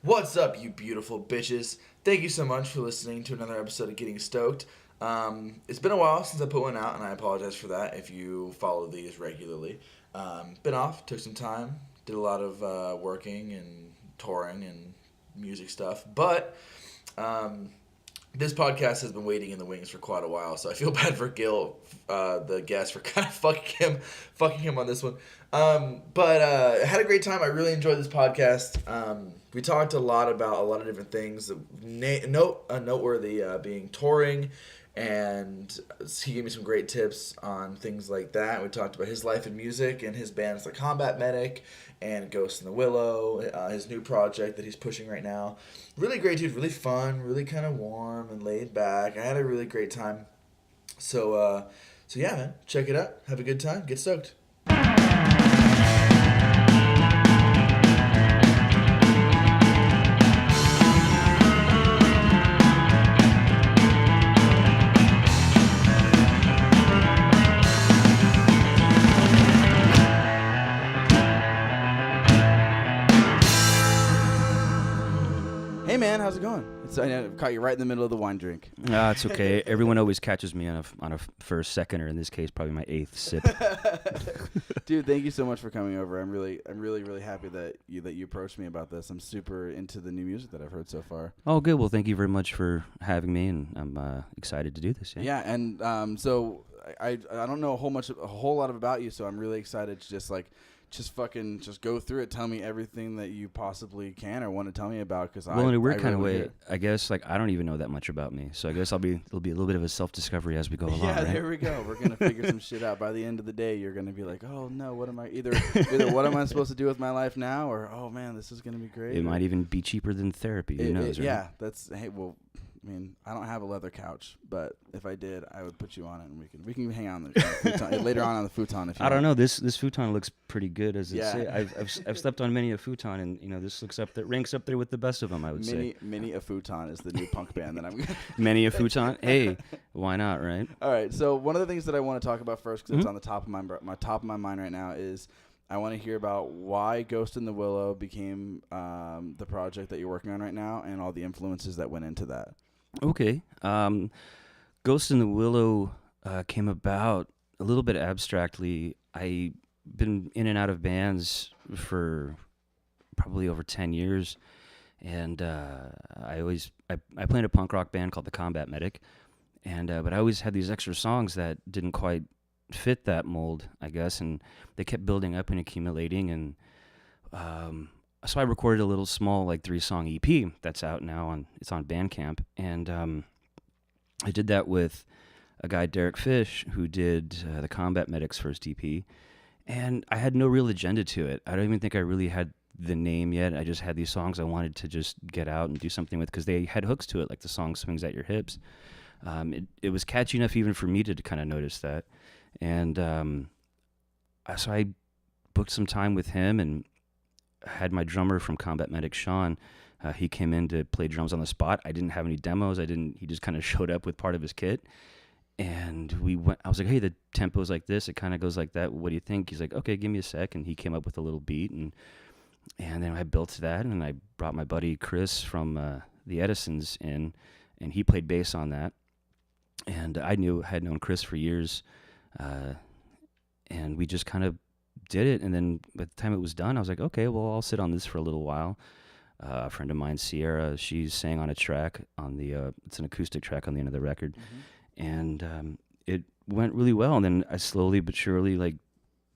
What's up, you beautiful bitches? Thank you so much for listening to another episode of Getting Stoked. It's been a while since I put one out, and I apologize for that if you follow these regularly. Been off, took some time, did a lot of working and touring and music stuff, but this podcast has been waiting in the wings for quite a while, so I feel bad for Gil, the guest, for kind of fucking him on this one. But I had a great time. I really enjoyed this podcast. We talked a lot about a lot of different things. Noteworthy being touring, and he gave me some great tips on things like that. We talked about his life in music and his bands like Combat Medic and Ghost in the Willow, his new project that he's pushing right now. Really great dude, really fun, really kind of warm and laid back. I had a really great time. So yeah, man, check it out. Have a good time. Get stoked. Hey man, how's it going? I caught you right in the middle of the wine drink. It's okay. Everyone always catches me on a first, second, or in this case, probably my eighth sip. Dude, thank you so much for coming over. I'm really happy that you approached me about this. I'm super into the new music that I've heard so far. Oh, good. Well, thank you very much for having me, and I'm excited to do this. Yeah, and so I don't know a whole lot about you, so I'm really excited to just go through it. Tell me everything that you possibly can or want to tell me about. Because in a weird kind of way, I guess I don't even know that much about me. So I guess it'll be a little bit of a self-discovery as we go along. Yeah, right? There we go. We're gonna figure some shit out. By the end of the day, you're gonna be like, oh no, what am I either what am I supposed to do with my life now, or oh man, this is gonna be great. It might even be cheaper than therapy. Who knows? Right? Yeah, I mean, I don't have a leather couch, but if I did, I would put you on it, and we can hang on the futon later on the futon. If you I don't want. know. This futon looks pretty good, as it Yeah. say. I've slept on many a futon, and this ranks up there with the best of them. I would say. Many a futon is the new punk band that I'm. Many a futon. Hey, why not, right? All right. So one of the things that I want to talk about first, because it's on the top of my mind right now, is I want to hear about why Ghost in the Willow became the project that you're working on right now, and all the influences that went into that. Okay. Ghost in the Willow came about a little bit abstractly. I've been in and out of bands for probably over 10 years, and I played in a punk rock band called the Combat Medic, and but I always had these extra songs that didn't quite fit that mold, I guess, and they kept building up and accumulating, and so I recorded a little small 3-song EP that's out now it's on Bandcamp, and I did that with a guy, Derek Fish, who did the Combat Medic's first EP, and I had no real agenda to it. I don't even think I really had the name yet. I just had these songs I wanted to just get out and do something with, because they had hooks to it, like the song Swings at Your Hips. It was catchy enough even for me to kind of notice that, and so I booked some time with him and had my drummer from Combat Medic, Sean. He came in to play drums on the spot. I didn't have any demos. He just kind of showed up with part of his kit. And I was like, hey, the tempo's like this. It kind of goes like that. What do you think? He's like, okay, give me a sec. And he came up with a little beat. And then I built that. And I brought my buddy Chris from the Edisons in. And he played bass on that. And I had known Chris for years. And we just kind of did it, and then by the time it was done, I was like, okay, well, I'll sit on this for a little while. A friend of mine, Sierra, she sang on a track on it's an acoustic track on the end of the record, and it went really well. And then I slowly but surely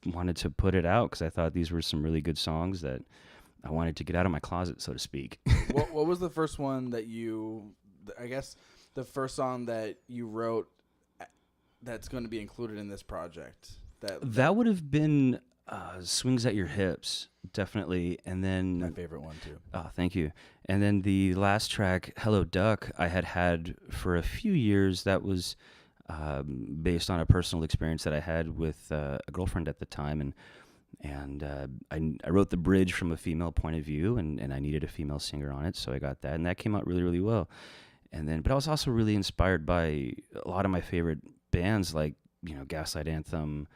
wanted to put it out, because I thought these were some really good songs that I wanted to get out of my closet, so to speak. What was the first one that I guess the first song that you wrote that's going to be included in this project? That would have been Swings at Your Hips, definitely. And then my favorite one too. Oh, thank you. And then the last track, Hello Duck, I had for a few years. That was based on a personal experience that I had with a girlfriend at the time, and I wrote the bridge from a female point of view, and I needed a female singer on it, so I got that, and that came out really, really well. But I was also really inspired by a lot of my favorite bands, like Gaslight Anthem,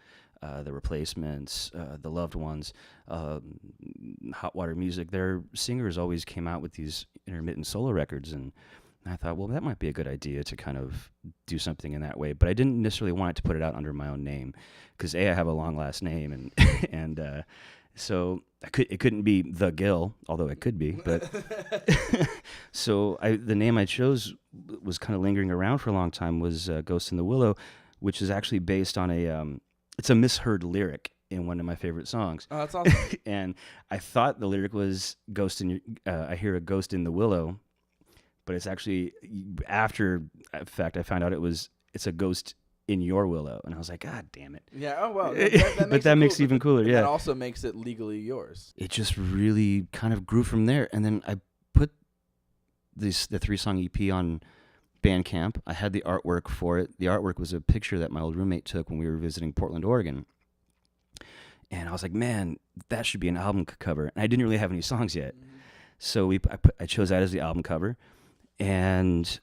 the Replacements, the Loved Ones, Hot Water Music. Their singers always came out with these intermittent solo records, and I thought, well, that might be a good idea to kind of do something in that way. But I didn't necessarily want it to put it out under my own name, because I have a long last name, and and so it couldn't be the Gil, although it could be. But so the name I chose was kind of lingering around for a long time, was Ghost in the Willow, which is actually based on it's a misheard lyric in one of my favorite songs. Oh, that's awesome. And I thought the lyric was I hear a ghost in the willow, but it's actually, after fact, I found out it's a ghost in your willow, and I was like, God damn it. Yeah. Oh well. That But that makes it even cooler. Yeah. That also makes it legally yours. It just really kind of grew from there, and then I put the 3-song EP on Bandcamp. I had the artwork for it. The artwork was a picture that my old roommate took when we were visiting Portland, Oregon. And I was like, man, that should be an album cover. And I didn't really have any songs yet. Mm-hmm. So I chose that as the album cover, and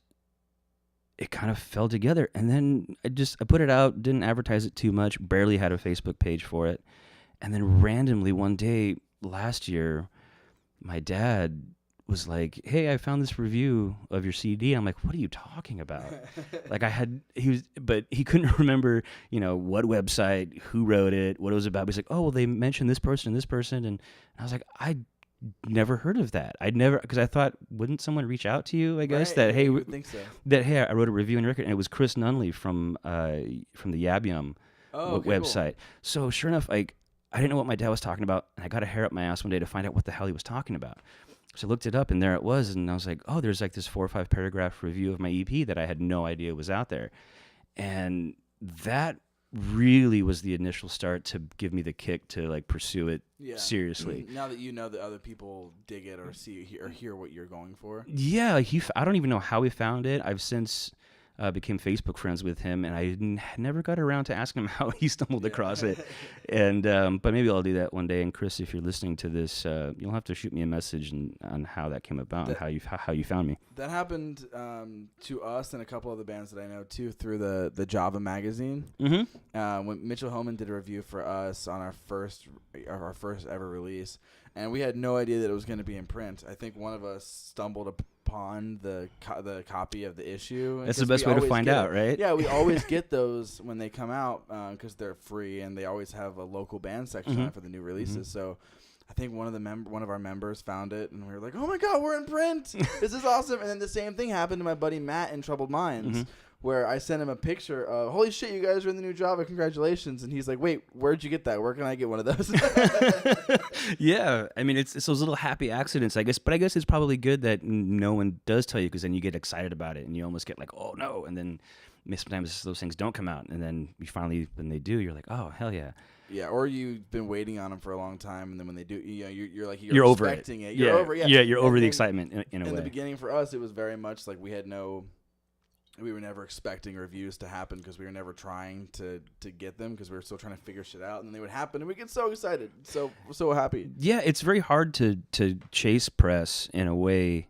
it kind of fell together. And then I put it out, didn't advertise it too much, barely had a Facebook page for it. And then randomly one day last year, my dad was like, hey, I found this review of your CD. I'm like, what are you talking about? Like but he couldn't remember, what website, who wrote it, what it was about. He's like, oh, well, they mentioned this person, and I was like, I never heard of that. Because I thought, wouldn't someone reach out to you, I guess, right. that, hey, I would think so. That, hey, I wrote a review on your record, and it was Chris Nunley from the Yab Yum website. Cool. So sure enough, I didn't know what my dad was talking about, and I got a hair up my ass one day to find out what the hell he was talking about. So I looked it up, and there it was, and I was like, oh, there's like this 4 or 5 paragraph review of my EP that I had no idea was out there. And that really was the initial start to give me the kick to like pursue it seriously. Now that you know that other people dig it or see or hear what you're going for. Yeah, I don't even know how he found it. I've since became Facebook friends with him, and I never got around to asking him how he stumbled across it. And but maybe I'll do that one day. And Chris, if you're listening to this, you'll have to shoot me a message on how that came about and how you found me. That happened to us and a couple other bands that I know too through the Java magazine. Mm-hmm. When Mitchell Homan did a review for us on our first ever release, and we had no idea that it was going to be in print. I think one of us stumbled upon the copy of the issue. That's the best way to find out, right? Yeah, we always get those when they come out because they're free, and they always have a local band section on it for the new releases. Mm-hmm. So I think one of our members found it, and we were like, "Oh my God, we're in print! This is awesome!" And then the same thing happened to my buddy Matt in Troubled Minds. Mm-hmm. Where I sent him a picture of, holy shit, you guys are in the new Java, congratulations. And he's like, wait, where'd you get that? Where can I get one of those? Yeah, I mean, it's those little happy accidents, I guess. But I guess it's probably good that no one does tell you, because then you get excited about it and you almost get like, oh no. And then sometimes those things don't come out. And then you finally, when they do, you're like, oh, hell yeah. Yeah, or you've been waiting on them for a long time, and then when they do, you're over expecting it. You're over, yeah, you're over the excitement in a way. In the beginning for us, it was very much like we were never expecting reviews to happen because we were never trying to get them because we were still trying to figure shit out, and then they would happen, and we get so excited, so happy. Yeah, it's very hard to chase press in a way,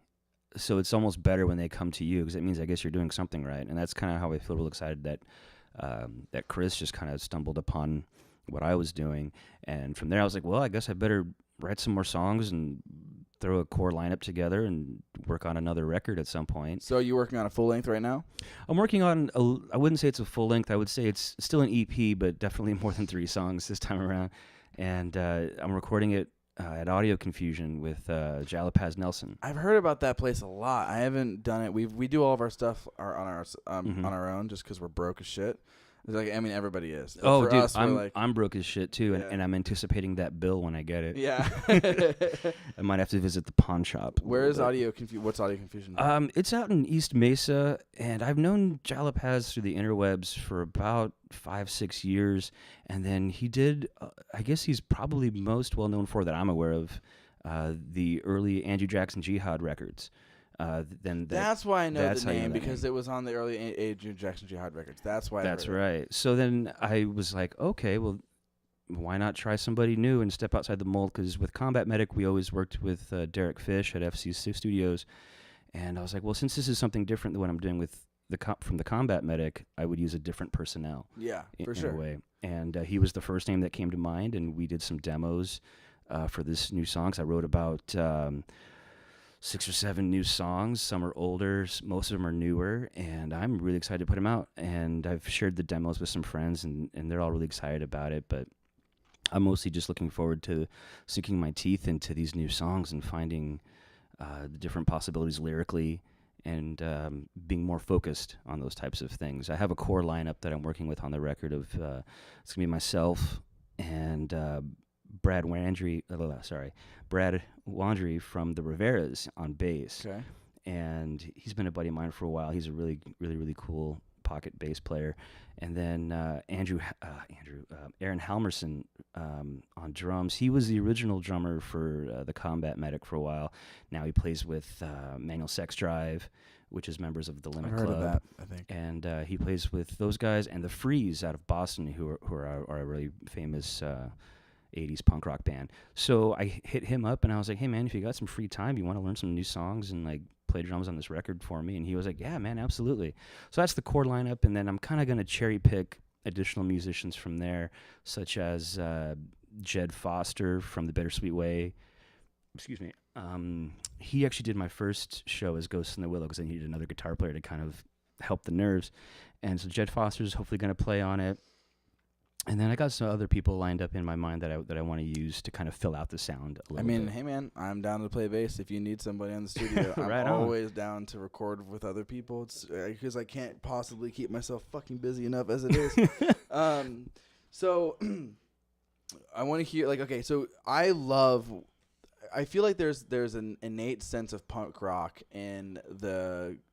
so it's almost better when they come to you because it means I guess you're doing something right, and that's kind of how I feel real excited that Chris just kind of stumbled upon what I was doing, and from there I was like, well, I guess I better write some more songs and throw a core lineup together and work on another record at some point. So are you working on a full length right now? I'm working on I wouldn't say it's a full length. I would say it's still an EP, but definitely more than 3 songs this time around. And I'm recording it at Audio Confusion with Jalapaz Nelson. I've heard about that place a lot. I haven't done it. We do all of our stuff on our own just because we're broke as shit. It's like, I mean, everybody is. Oh, dude, I'm broke as shit too, and I'm anticipating that bill when I get it. Yeah. I might have to visit the pawn shop. Where is Audio Confusion? What's Audio Confusion? It's out in East Mesa, and I've known Jalapaz through the interwebs for about 5-6 years, and then he did. I guess he's probably most well known for that I'm aware of the early Andrew Jackson Jihad records. That's why I know the name, because it was on the early Andrew Jackson Jihad records. That's why. That's right. So then I was like, okay, well, why not try somebody new and step outside the mold? Because with Combat Medic, we always worked with Derek Fish at FC Studios, and I was like, well, since this is something different than what I'm doing with from the Combat Medic, I would use a different personnel. Yeah, for in sure. a way. And he was the first name that came to mind, and we did some demos for this new songs. I wrote about 6 or 7 new songs. Some are older, most of them are newer, and I'm really excited to put them out. And I've shared the demos with some friends, and they're all really excited about it. But I'm mostly just looking forward to sinking my teeth into these new songs and finding the different possibilities lyrically, and being more focused on those types of things. I have a core lineup that I'm working with on the record of, it's going to be myself and Brad Wandry from the Riveras on bass. Okay. And he's been a buddy of mine for a while. He's a really, really, really cool pocket bass player. And then Aaron Halmerson on drums. He was the original drummer for the Combat Medic for a while. Now he plays with Manual Sex Drive, which is members of the Limit I've Club. heard of that, I think. And he plays with those guys and the Freeze out of Boston, who are a really famous 80s punk rock band. So I hit him up and I was like, hey man, if you got some free time, you want to learn some new songs and like play drums on this record for me? And he was like, yeah man, absolutely. So that's the core lineup, and then I'm kind of going to cherry pick additional musicians from there, such as Jed Foster from The Bittersweet Way. Excuse me. He actually did my first show as Ghost in the Willow because I needed another guitar player to kind of help the nerves. And so Jed Foster is hopefully going to play on it. And then I got some other people lined up in my mind that I want to use to kind of fill out the sound a little bit. Hey man, I'm down to play bass. If you need somebody in the studio, Right I'm on. always down to record with other people. It's because I can't possibly keep myself fucking busy enough as it is. So I want to hear okay. So I feel like there's an innate sense of punk rock in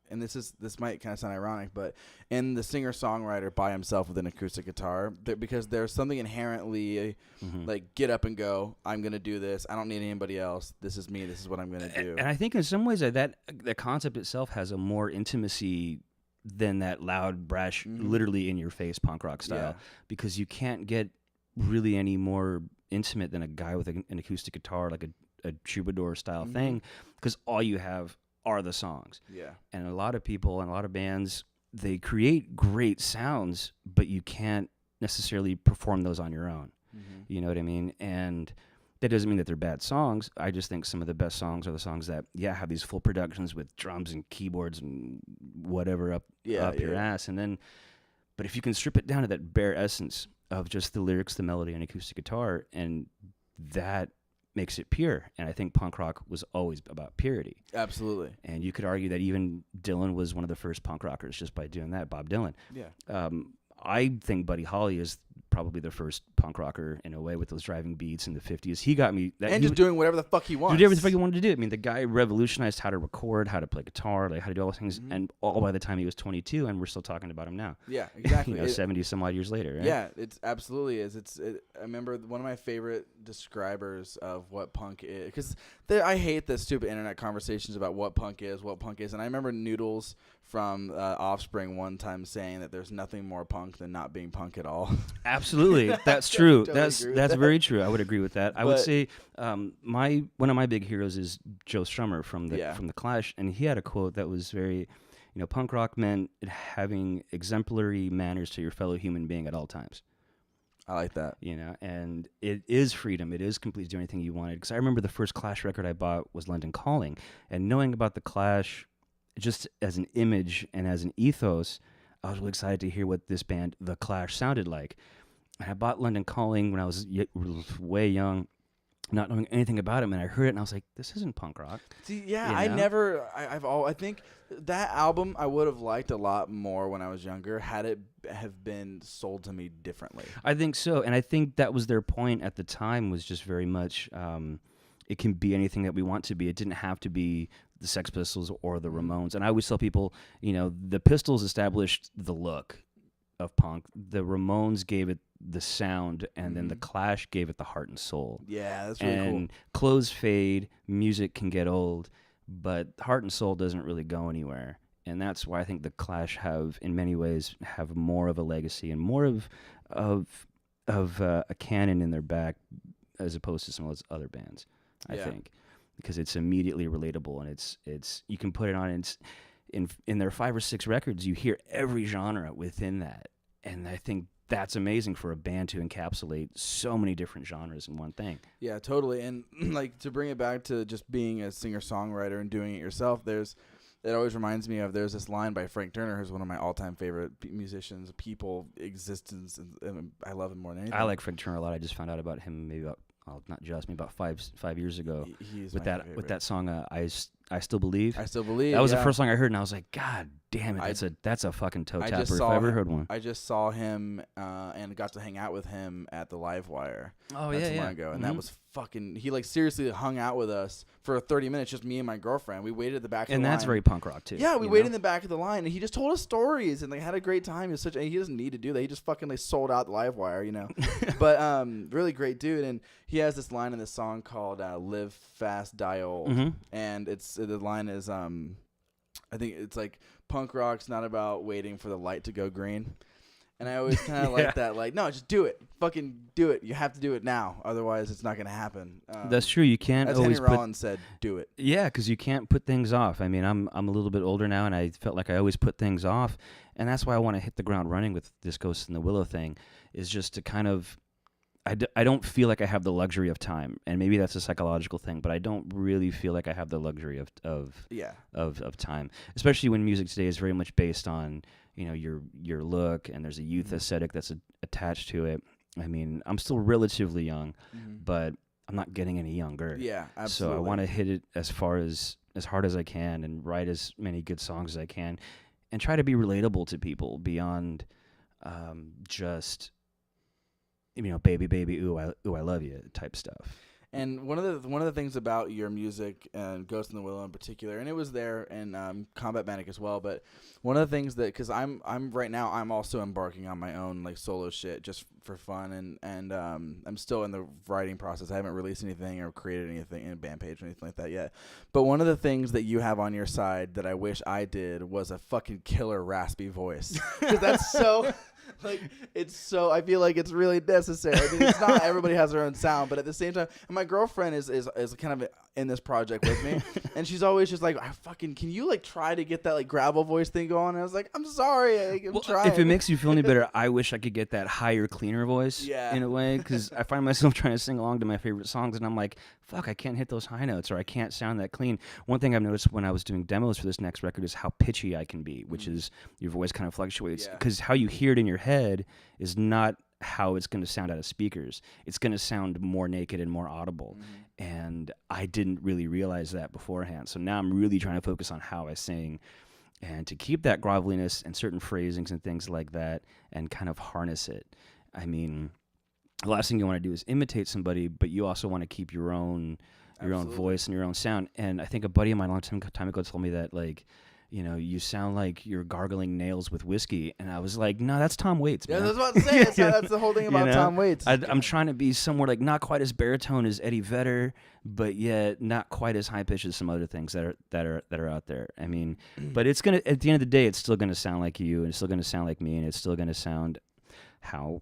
and this might kind of sound ironic, but in the singer-songwriter by himself with an acoustic guitar, because there's something inherently like get up and go. I'm gonna do this. I don't need anybody else. This is me. This is what I'm gonna do. And I think in some ways that concept itself has a more intimacy than that loud, brash, literally in your face punk rock style, because you can't get really any more intimate than a guy with an acoustic guitar, like a troubadour style thing, because all you have are the songs. Yeah. And a lot of people and a lot of bands, they create great sounds, but you can't necessarily perform those on your own. You know what I mean? And that doesn't mean that they're bad songs. I just think some of the best songs are the songs that, have these full productions with drums and keyboards and whatever up your ass. And then, but if you can strip it down to that bare essence of just the lyrics, the melody, and acoustic guitar, and that makes it pure. And I think punk rock was always about purity. Absolutely. And you could argue that even Dylan was one of the first punk rockers just by doing that, Bob Dylan. Yeah. I think Buddy Holly is probably the first punk rocker in a way with those driving beats in the 50s. He got me... doing whatever the fuck he wants. Did whatever the fuck he wanted to do. I mean, the guy revolutionized how to record, how to play guitar, like how to do all those things, and all by the time he was 22, and we're still talking about him now. Yeah, exactly. 70 some odd years later, right? Yeah, it's absolutely is. I remember one of my favorite describers of what punk is, because I hate the stupid internet conversations about what punk is, and I remember Noodles from Offspring one time saying that there's nothing more punk than not being punk at all. Absolutely, that's true. Totally That's very true. I would agree with that. I would say one of my big heroes is Joe Strummer from the Clash, and he had a quote that was very, punk rock meant having exemplary manners to your fellow human being at all times. I like that. And it is freedom. It is complete to do anything you wanted. Because I remember the first Clash record I bought was London Calling, and knowing about the Clash, just as an image and as an ethos, I was really excited to hear what this band, The Clash, sounded like. And I bought London Calling when I was way young, not knowing anything about him, and I heard it, and I was like, "This isn't punk rock." See, I think that album I would have liked a lot more when I was younger had it have been sold to me differently. I think so, and I think that was their point at the time, was just very much, it can be anything that we want to be. It didn't have to be the Sex Pistols or the Ramones. And I always tell people, the Pistols established the look of punk. The Ramones gave it the sound, and then the Clash gave it the heart and soul. Yeah, that's really cool. And clothes fade, music can get old, but heart and soul doesn't really go anywhere. And that's why I think the Clash in many ways, have more of a legacy and more of a canon in their back, as opposed to some of those other bands. I think, because it's immediately relatable, and it's you can put it on. in their 5 or 6 records, you hear every genre within that, and I think that's amazing for a band to encapsulate so many different genres in one thing. Yeah, totally. And like to bring it back to just being a singer-songwriter and doing it yourself, it always reminds me of, there's this line by Frank Turner, who's one of my all-time favorite musicians, people, existence, and I love him more than anything. I like Frank Turner a lot. I just found out about him maybe about 5 years ago He's with my that favorite. with that song I Still Believe. I Still Believe. That was yeah. the first song I heard, and I was like, God damn it, that's a fucking toe tapper if I ever heard one. I just saw him and got to hang out with him at the Live Wire. Oh not yeah, too yeah. long ago, and that was fucking. He like seriously hung out with us for 30 minutes, just me and my girlfriend. We waited at the back of the line. And that's very punk rock too. Yeah, we waited in the back of the line, and he just told us stories, and they had a great time. He doesn't need to do that. He just fucking like sold out the Live Wire, you know. But really great dude, and he has this line in this song called "Live Fast, Die Old," and the line is I think it's like, punk rock's not about waiting for the light to go green. And I always kind of like that. Like, no, just do it. Fucking do it. You have to do it now. Otherwise, it's not going to happen. That's true. You can't as always Henry Rollins said, do it. Yeah, because you can't put things off. I mean, I'm a little bit older now, and I felt like I always put things off. And that's why I want to hit the ground running with this Ghost in the Willow thing, is just to kind of, I don't feel like I have the luxury of time. And maybe that's a psychological thing, but I don't really feel like I have the luxury of time. Especially when music today is very much based on, you know, your look, and there's a youth aesthetic that's attached to it. I mean, I'm still relatively young, but I'm not getting any younger. Yeah, absolutely. So I want to hit it as hard as I can, and write as many good songs as I can, and try to be relatable to people beyond just, you know, baby, ooh, I love you type stuff. And one of the things about your music, and Ghost in the Willow in particular, and it was there in Combat Manic as well, but one of the things that, because I'm right now, I'm also embarking on my own like solo shit just for fun, and I'm still in the writing process. I haven't released anything or created anything in a band page or anything like that yet. But one of the things that you have on your side that I wish I did was a fucking killer raspy voice, because that's so. Like, it's so, I feel like it's really necessary. I mean, it's not everybody has their own sound, but at the same time, and my girlfriend is kind of in this project with me, and she's always just like, can you like try to get that like gravel voice thing going? And I was like, I'm sorry, I'm trying. If it makes you feel any better, I wish I could get that higher, cleaner voice in a way, because I find myself trying to sing along to my favorite songs, and I'm like, fuck, I can't hit those high notes, or I can't sound that clean. One thing I've noticed when I was doing demos for this next record is how pitchy I can be, which is your voice kind of fluctuates, because how you hear it in your head is not how it's going to sound out of speakers. It's going to sound more naked and more audible. And I didn't really realize that beforehand. So now I'm really trying to focus on how I sing, and to keep that groveliness and certain phrasings and things like that, and kind of harness it. I mean, the last thing you want to do is imitate somebody, but you also want to keep your own voice and your own sound. And I think a buddy of mine a long time ago told me that, like, you know, you sound like you're gargling nails with whiskey. And I was like, no, that's Tom Waits, man. Yeah, that's what I'm saying. That's the whole thing about Tom Waits. I'm trying to be somewhere like not quite as baritone as Eddie Vedder, but yet not quite as high pitched as some other things that are out there. I mean, but it's gonna, at the end of the day, it's still gonna sound like you, and it's still gonna sound like me, and it's still gonna sound how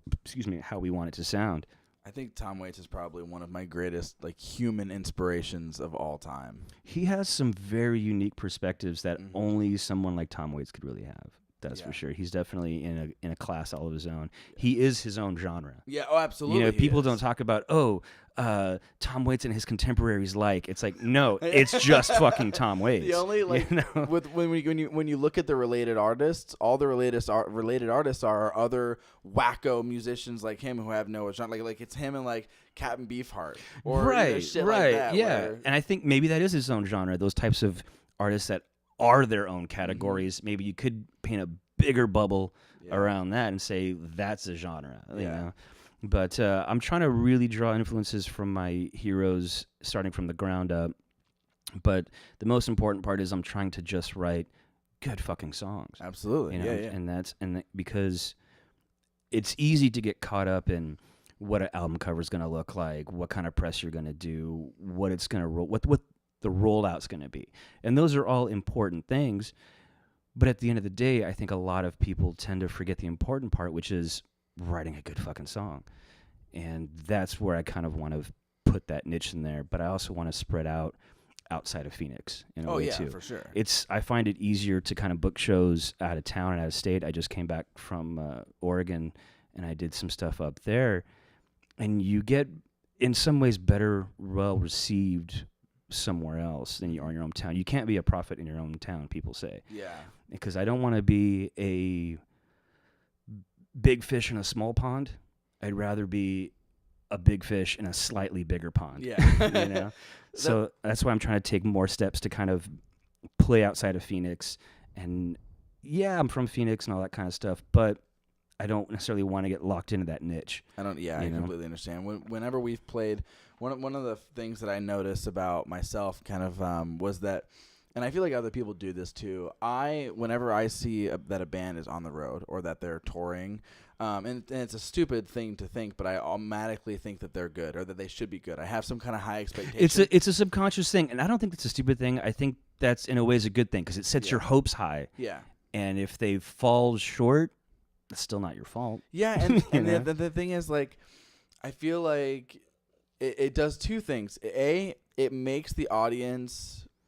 we want it to sound. I think Tom Waits is probably one of my greatest like human inspirations of all time. He has some very unique perspectives that only someone like Tom Waits could really have. That's for sure. He's definitely in a class all of his own. He is his own genre. Yeah, oh, absolutely. You know, people don't talk about, Tom Waits and his contemporaries like. It's like, no, it's just fucking Tom Waits. The only like, you know? when you look at the related artists, all the related artists are other wacko musicians like him who have no genre. Like it's him and like Captain Beefheart or shit like that. Yeah, and I think maybe that is his own genre. Those types of artists that are their own categories. Maybe you could paint a bigger bubble around that and say that's a genre. You know? But I'm trying to really draw influences from my heroes, starting from the ground up. But the most important part is I'm trying to just write good fucking songs. Absolutely, you know? Because it's easy to get caught up in what an album cover is going to look like, what kind of press you're going to do, what it's going to roll, what the rollout's going to be. And those are all important things. But at the end of the day, I think a lot of people tend to forget the important part, which is writing a good fucking song. And that's where I kind of want to put that niche in there. But I also want to spread out outside of Phoenix in a Oh way yeah, too. for sure. I find it easier to kind of book shows out of town and out of state. I just came back from Oregon, and I did some stuff up there, and you get in some ways better well received somewhere else than you are in your own town. You can't be a prophet in your own town, people say. Yeah. Because I don't want to be a big fish in a small pond. I'd rather be a big fish in a slightly bigger pond. Yeah. You know? So that's why I'm trying to take more steps to kind of play outside of Phoenix. And yeah, I'm from Phoenix and all that kind of stuff, but I don't necessarily want to get locked into that niche. I completely understand. Whenever we've played, one of the things that I noticed about myself kind of was that, and I feel like other people do this too. Whenever I see that a band is on the road or that they're touring, and it's a stupid thing to think, but I automatically think that they're good or that they should be good. I have some kind of high expectation. It's a subconscious thing, and I don't think it's a stupid thing. I think that's in a way is a good thing because it sets your hopes high. Yeah. And if they fall short, it's still not your fault. Yeah, and the thing is, like, I feel like it does two things. It makes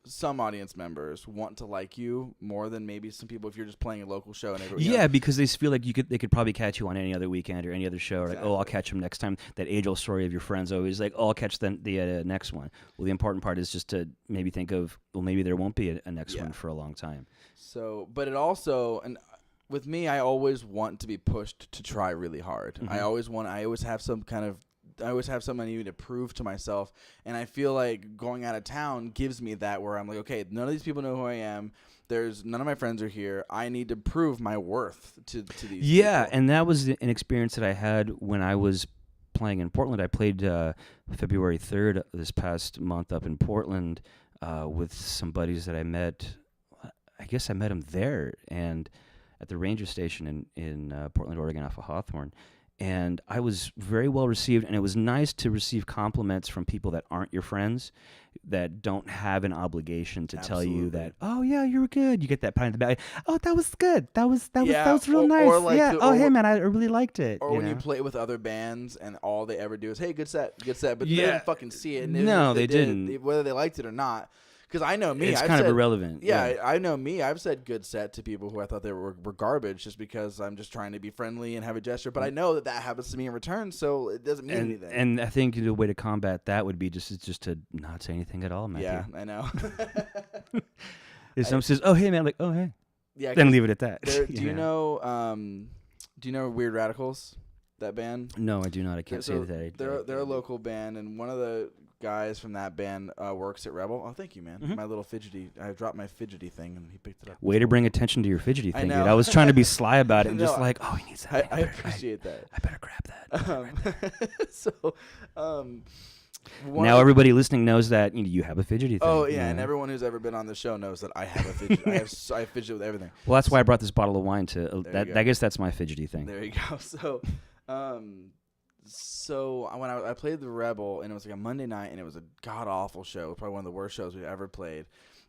some audience members want to like you more than maybe some people if you're just playing a local show and everybody. Yeah, because they feel like they could probably catch you on any other weekend or any other show. Or like, oh, I'll catch them next time. That age-old story of your friends always like, oh, I'll catch the next one. Well, the important part is just to maybe think of, well, maybe there won't be a next one for a long time. So, but it also, and with me, I always want to be pushed to try really hard. Mm-hmm. I always have something I need to prove to myself, and I feel like going out of town gives me that where I'm like, okay, none of these people know who I am. None of my friends are here. I need to prove my worth to these people. And that was an experience that I had when I was playing in Portland. I played February 3rd this past month up in Portland with some buddies that I met. I guess I met them there and at the ranger station in Portland, Oregon, off of Hawthorne. And I was very well received, and it was nice to receive compliments from people that aren't your friends, that don't have an obligation to tell you that, oh yeah, you were good. You get that pat on the back. Oh, that was good. That was real nice. Or like hey man, I really liked it. Or when you play with other bands and all they ever do is, hey, good set, but they didn't fucking see it. No, they didn't. Whether they liked it or not. Because I know me. It's kind of irrelevant. Yeah, I know me. I've said good set to people who I thought they were garbage just because I'm just trying to be friendly and have a gesture. But I know that happens to me in return, so it doesn't mean anything. And I think the way to combat that would be just to not say anything at all, Matthew. Yeah, I know. If someone says, oh, hey, man, like, oh, hey. Yeah, then leave it at that. Do you know Weird Radicals, that band? No, I do not. I can't say that. They're a local band, and one of the guys from that band works at Rebel. Oh, thank you, man. Mm-hmm. My little fidgety. I dropped my fidgety thing, and he picked it up. Way to bring attention to your fidgety thing, know. dude. I was trying to be sly about it and just like, oh, he needs that. I appreciate that. I better grab that. Now everybody listening knows that you have a fidgety thing. Oh yeah, and everyone who's ever been on the show knows that I have a fidget. I fidget with everything. Well, that's why I brought this bottle of wine to. I guess that's my fidgety thing. There you go. So when I played the Rebel, and it was like a Monday night, and it was a god awful show, probably one of the worst shows we've ever played.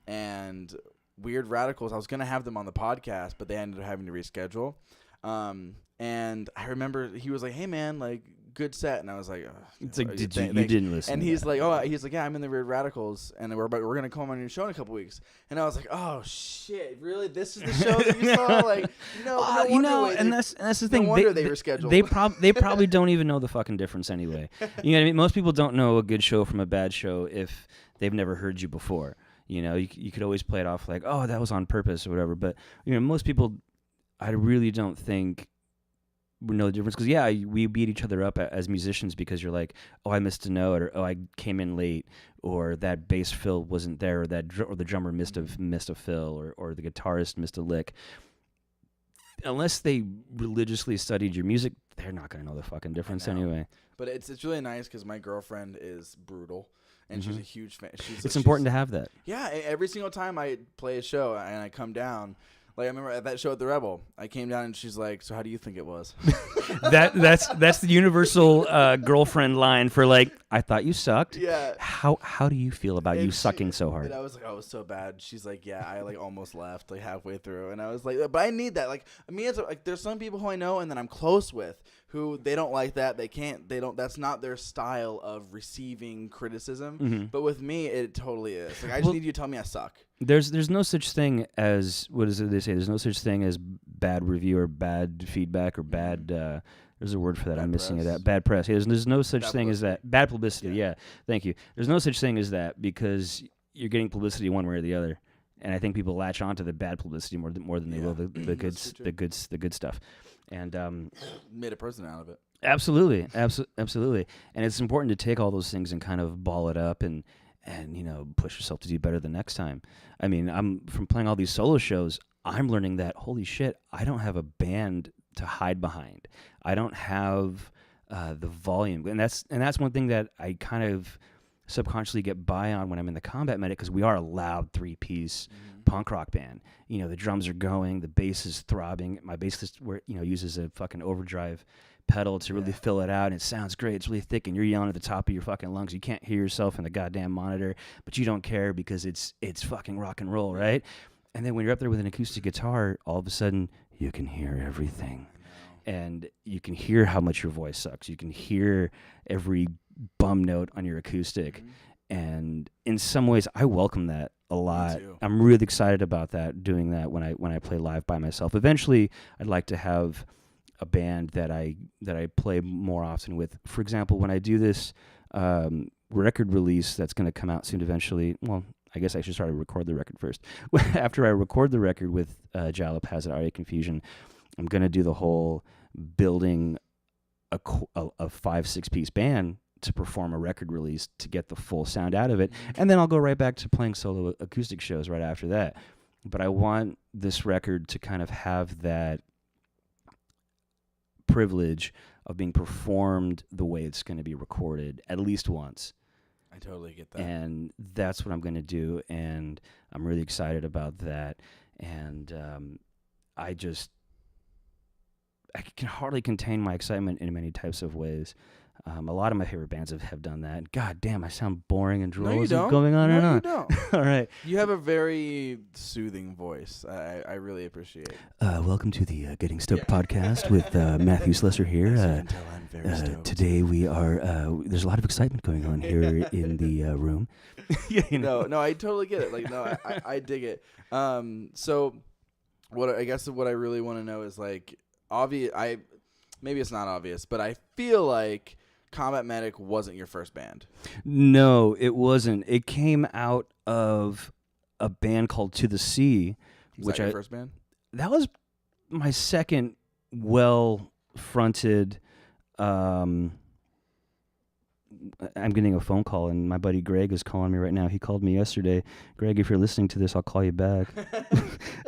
And Weird Radicals, I was gonna have them on the podcast, but they ended up having to reschedule. And I remember he was like, "Hey man, like good set," and I was like, "It's like you didn't listen." And he's like, "Yeah, I'm in the Weird Radicals, and we're gonna come on your show in a couple weeks." And I was like, "Oh shit, really? This is the show that you saw?" Like, and that's the thing. No wonder they rescheduled. They probably don't even know the fucking difference anyway. You know what I mean? Most people don't know a good show from a bad show if they've never heard you before. You could always play it off like, "Oh, that was on purpose" or whatever. But most people, I really don't think we know the difference, because we beat each other up as musicians because you're like, oh, I missed a note, or oh, I came in late, or that bass fill wasn't there, or the drummer missed a fill, or the guitarist missed a lick. Unless they religiously studied your music, they're not going to know the fucking difference anyway. But it's really nice because my girlfriend is brutal, and she's a huge fan. It's important to have that. Yeah, every single time I play a show and I come down, Like I remember at that show at the Rebel, I came down and she's like, "So how do you think it was?" That's the universal girlfriend line for like, I thought you sucked. Yeah. How do you feel about you sucking so hard? And I was like, "Oh, it was so bad." She's like, "Yeah, I like almost left like halfway through," and I was like, "But I need that." Like, I mean, it's like there's some people who I know and that I'm close with who they don't like that. They don't. That's not their style of receiving criticism. Mm-hmm. But with me, it totally is. Like, I just need you to tell me I suck. There's no such thing as, what is it they say? There's no such thing as bad review or bad feedback or bad. There's a word for that. Bad I'm missing press. it. Bad press. Yeah, there's no such Bad thing as publicity. that. Bad publicity. Yeah. Yeah. Thank you. There's no such thing as that because you're getting publicity one way or the other, and I think people latch onto the bad publicity more than they will the good stuff, and Made a person out of it. absolutely, absolutely, and it's important to take all those things and kind of ball it up and push yourself to do better the next time. I mean, I'm from playing all these solo shows, I'm learning that holy shit, I don't have a band to hide behind. I don't have the volume, and that's one thing that I kind of subconsciously get by on when I'm in the Combat Medic, because we are a loud 3-piece punk rock band. The drums are going, the bass is throbbing. My bassist uses a fucking overdrive pedal to really fill it out, and it sounds great. It's really thick, and you're yelling at the top of your fucking lungs. You can't hear yourself in the goddamn monitor, but you don't care because it's fucking rock and roll, right? And then when you're up there with an acoustic guitar, all of a sudden you can hear everything, and you can hear how much your voice sucks. You can hear every bum note on your acoustic, and in some ways, I welcome that a lot. I'm really excited about that, doing that when I play live by myself. Eventually, I'd like to have a band that I play more often with. For example, when I do this record release that's going to come out soon eventually, well, I guess I should start to record the record first. After I record the record with Jalop Has It, Aria Confusion, I'm going to do the whole building a 5-6 piece band to perform a record release to get the full sound out of it. And then I'll go right back to playing solo acoustic shows right after that. But I want this record to kind of have that privilege of being performed the way it's going to be recorded at least once. I totally get that. And that's what I'm going to do, and I'm really excited about that. And I can hardly contain my excitement in many types of ways. A lot of my favorite bands have done that. God damn, I sound boring and droll. No, you Is it don't. going on or not? You don't. All right. You have a very soothing voice. I really appreciate it. Welcome to the Getting Stoked podcast with Matthew Slesser here. As you can tell, I'm very stoked. Today we are, there's a lot of excitement going on here in the room. No, I totally get it. Like, no, I dig it. So what I really want to know is like, maybe it's not obvious, but I feel like Combat Medic wasn't your first band. No, it wasn't. It came out of a band called To The Sea. Was that your first band? That was my second well-fronted. I'm getting a phone call, and my buddy Greg is calling me right now. He called me yesterday. Greg, if you're listening to this, I'll call you back.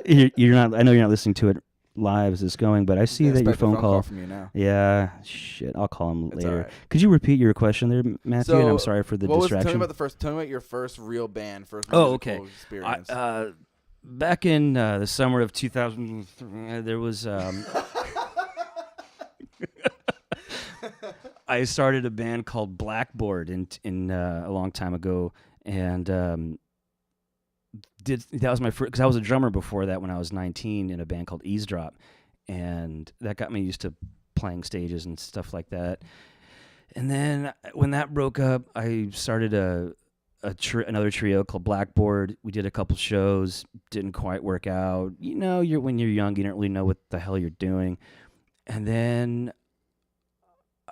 You're not. I know you're not listening to it live as it's going, but I see that your phone call from you now. Yeah, shit. I'll call him It's later. all right. Could you repeat your question there, Matthew? So, And I'm sorry for the distraction. Tell me about your first real band, first Oh, musical okay. experience. Back in the summer of 2003, there was. I started a band called Blackboard in a long time ago, and that was my first, because I was a drummer before that when I was 19 in a band called Eavesdrop, and that got me used to playing stages and stuff like that. And then when that broke up, I started another trio called Blackboard. We did a couple shows, didn't quite work out. When you're young, you don't really know what the hell you're doing. And then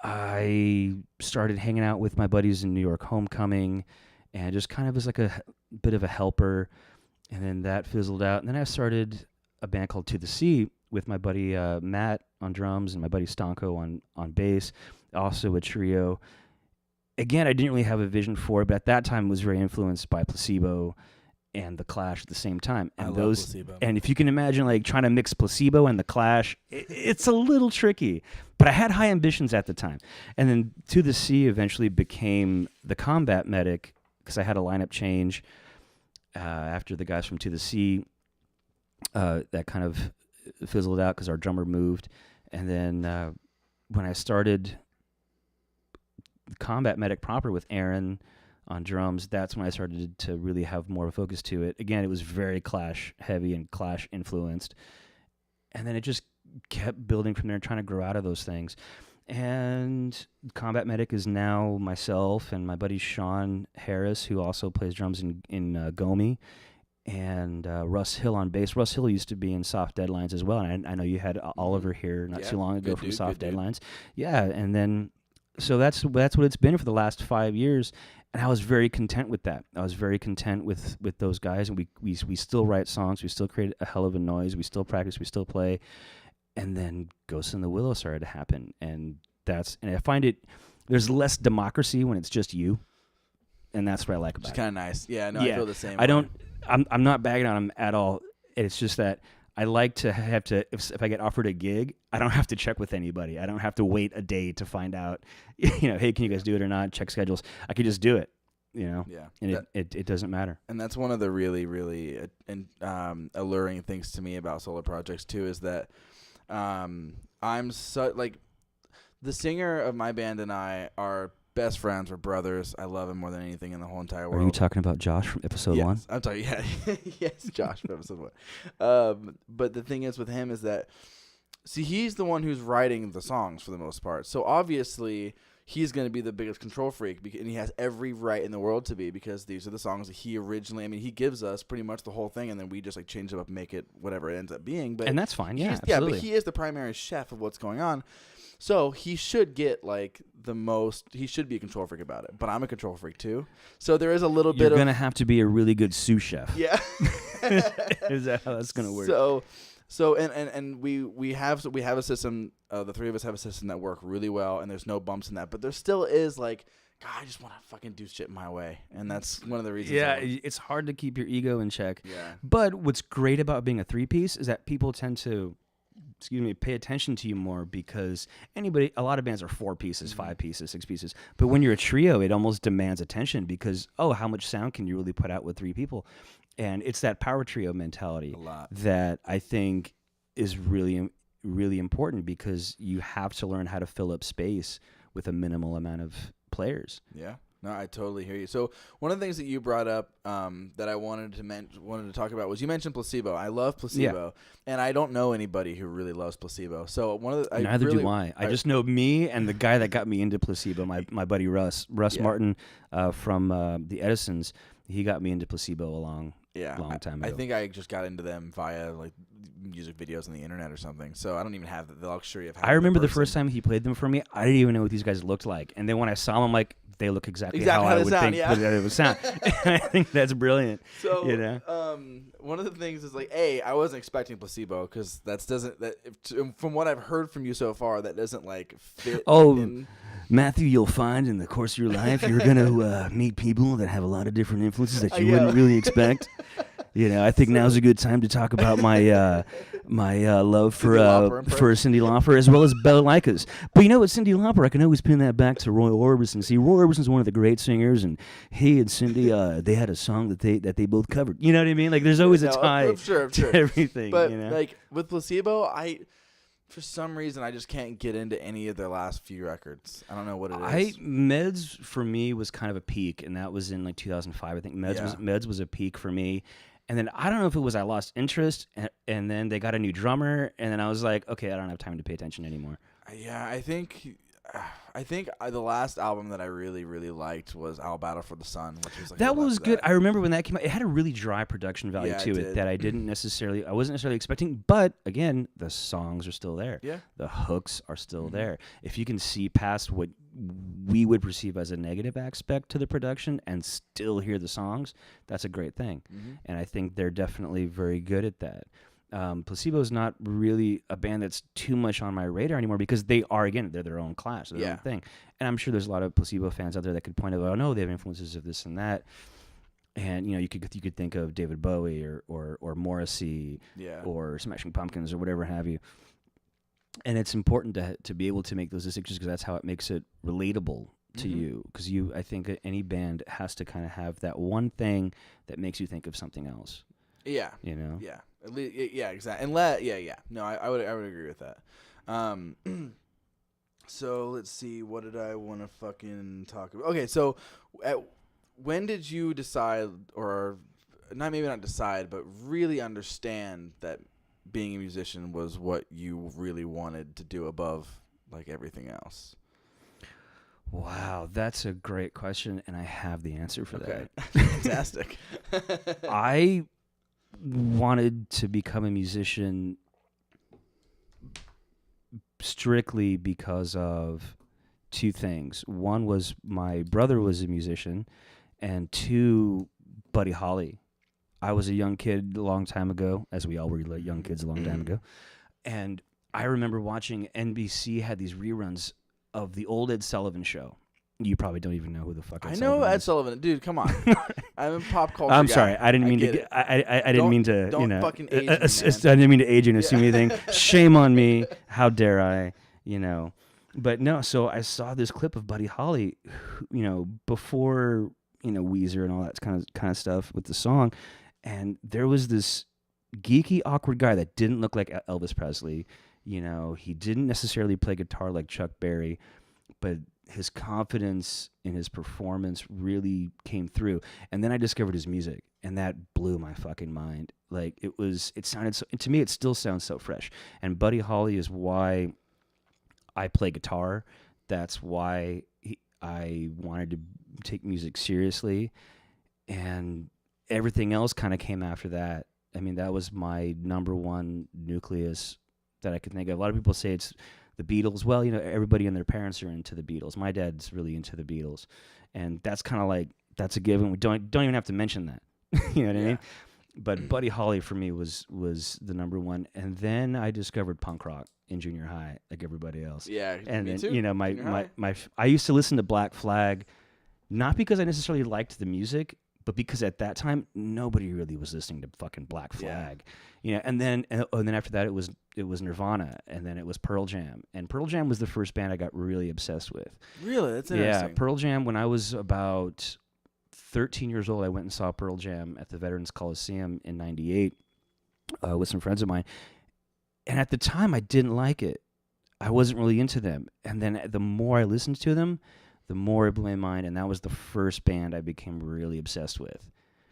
I started hanging out with my buddies in New York Homecoming, and just kind of as like a bit of a helper. And then that fizzled out. And then I started a band called To The Sea with my buddy Matt on drums and my buddy Stanko on bass, also a trio. Again, I didn't really have a vision for it, but at that time it was very influenced by Placebo and The Clash at the same time. And I love Placebo. And if you can imagine like trying to mix Placebo and The Clash, it's a little tricky. But I had high ambitions at the time. And then To The Sea eventually became the Combat Medic, because I had a lineup change after the guys from To The Sea that kind of fizzled out because our drummer moved. And then when I started Combat Medic proper with Aaron on drums, that's when I started to really have more of a focus to it. Again, it was very Clash heavy and Clash influenced. And then it just kept building from there, trying to grow out of those things. And Combat Medic is now myself and my buddy Sean Harris, who also plays drums in Gomi, and Russ Hill on bass. Russ Hill used to be in Soft Deadlines as well, and I know you had Oliver here not too long ago from Soft Deadlines. Yeah, and then so that's what it's been for the last 5 years, and I was very content with that. I was very content with those guys, and we still write songs, we still create a hell of a noise, we still practice, we still play. And then Ghost in the Willow started to happen, and I find there's less democracy when it's just you, and that's what I like about it. It's kind of nice. Yeah, no, I feel the same way. I'm not bagging on them at all. It's just that I like to have to, if I get offered a gig, I don't have to check with anybody. I don't have to wait a day to find out, hey, can you guys do it or not? Check schedules. I can just do it. Yeah, and it doesn't matter. And that's one of the really, really alluring things to me about solo projects too, is that I'm so the singer of my band and I are best friends. We're brothers. I love him more than anything in the whole entire world. Are you talking about Josh from episode 1? I'm sorry. Yeah, yes, Josh from episode 1. But the thing is with him is that, see, he's the one who's writing the songs for the most part. So obviously he's going to be the biggest control freak, and he has every right in the world to be, because these are the songs that he originally, he gives us pretty much the whole thing, and then we just change it up and make it whatever it ends up being. And that's fine, yeah, absolutely. Yeah, but he is the primary chef of what's going on. So he should get he should be a control freak about it. But I'm a control freak too. So there is a little bit of... You're going to have to be a really good sous chef. Yeah. Is that how that's going to work? So we have a system. The three of us have a system that work really well, and there's no bumps in that. But there still is God, I just want to fucking do shit my way, and that's one of the reasons. Yeah, it's hard to keep your ego in check. Yeah. But what's great about being a 3-piece is that people tend to, pay attention to you more, because a lot of bands are 4 pieces, 5 pieces, 6 pieces. But when you're a trio, it almost demands attention, because how much sound can you really put out with 3 people? And it's that power trio mentality that I think is really, really important, because you have to learn how to fill up space with a minimal amount of players. Yeah. No, I totally hear you. So one of the things that you brought up that I wanted to talk about was, you mentioned Placebo. I love Placebo, and I don't know anybody who really loves Placebo. So neither do I. I just know me and the guy that got me into Placebo, my buddy Russ Martin from the Edisons. He got me into Placebo a long time ago. I think I just got into them via music videos on the internet or something. So I don't even have the luxury of having. I remember the first time he played them for me, I didn't even know what these guys looked like. And then when I saw them, I'm like, they look exactly how I would think that it would sound. And I think that's brilliant. So one of the things is I wasn't expecting Placebo, because from what I've heard from you so far, that doesn't fit. Matthew, you'll find in the course of your life, you're going to meet people that have a lot of different influences that you wouldn't really expect. I think now's a good time to talk about my love for Cyndi Lauper, as well as Balalaika's. But with Cyndi Lauper, I can always pin that back to Roy Orbison. See, Roy Orbison's one of the great singers, and he and Cyndi, they had a song that they both covered. You know what I mean? There's always a tie to everything. But with Placebo, for some reason, I just can't get into any of their last few records. I don't know what it is. Meds for me was kind of a peak, and that was in 2005. I think Meds was a peak for me. And then I don't know if it was I lost interest, and then they got a new drummer, and then I was like, okay, I don't have time to pay attention anymore. Yeah, I think the last album that I really, really liked was Our Battle for the Sun, which was that was good. I remember when that came out. It had a really dry production value to it that I wasn't necessarily expecting. But again, the songs are still there. Yeah, the hooks are still there. If you can see past what we would perceive as a negative aspect to the production and still hear the songs, that's a great thing. And I think they're definitely very good at that. Placebo is not really a band that's too much on my radar anymore, because they're their own class, their own thing. And I'm sure there's a lot of Placebo fans out there that could point out, no, they have influences of this and that. And you could think of David Bowie or Morrissey, or Smashing Pumpkins or whatever have you. And it's important to be able to make those distinctions, because that's how it makes it relatable to you. Because I think any band has to kind of have that one thing that makes you think of something else. Yeah. You know. Yeah. Yeah. Exactly. And yeah. No, I would agree with that. So let's see. What did I want to fucking talk about? Okay. So, when did you decide, or not decide, but really understand that being a musician was what you really wanted to do above like everything else? Wow, that's a great question, and I have the answer for Okay. that. Fantastic. I wanted to become a musician strictly because of two things. One was my brother was a musician, and two, Buddy Holly. I was a young kid a long time ago, as we all were young kids a long time ago, and I remember watching NBC had these reruns of the old Ed Sullivan Show. You probably don't even know who the fuck Ed I Sullivan know Ed is. Sullivan, dude. Come on, I'm a pop culture. I'm guy. sorry. I didn't mean get to. it. I didn't mean to. Don't You know, fucking age me, man. I didn't mean to age you and assume anything. Shame on me. How dare I? You know. But no. So I saw this clip of Buddy Holly, you know, before Weezer and all that kind of stuff with the song, and there was this geeky, awkward guy that didn't look like Elvis Presley. You know, he didn't necessarily play guitar like Chuck Berry, but his confidence in his performance really came through. And then I discovered his music, and that blew my fucking mind. Like, it sounded so, to me, it still sounds so fresh. And Buddy Holly is why I play guitar. That's why I wanted to take music seriously. And everything else kind of came after that. I mean, that was my number one nucleus that I could think of. A lot of people say it's the Beatles. Well, everybody and their parents are into the Beatles. My dad's really into the Beatles, and that's kind of like, that's a given. We don't even have to mention that. You know what I mean? But Buddy Holly for me was the number one, and then I discovered punk rock in junior high, like everybody else. Yeah, and me then too. my I used to listen to Black Flag, not because I necessarily liked the music, but because at that time nobody really was listening to fucking Black Flag. And then after that it was Nirvana, and then it was Pearl Jam, and Pearl Jam was the first band I got really obsessed with. Really? That's interesting. Yeah, Pearl Jam, when I was about 13 years old, I went and saw Pearl Jam at the Veterans Coliseum in '98 with some friends of mine, and at the time I didn't like it. I wasn't really into them, and then the more I listened to them, the more it blew my mind, and that was the first band I became really obsessed with.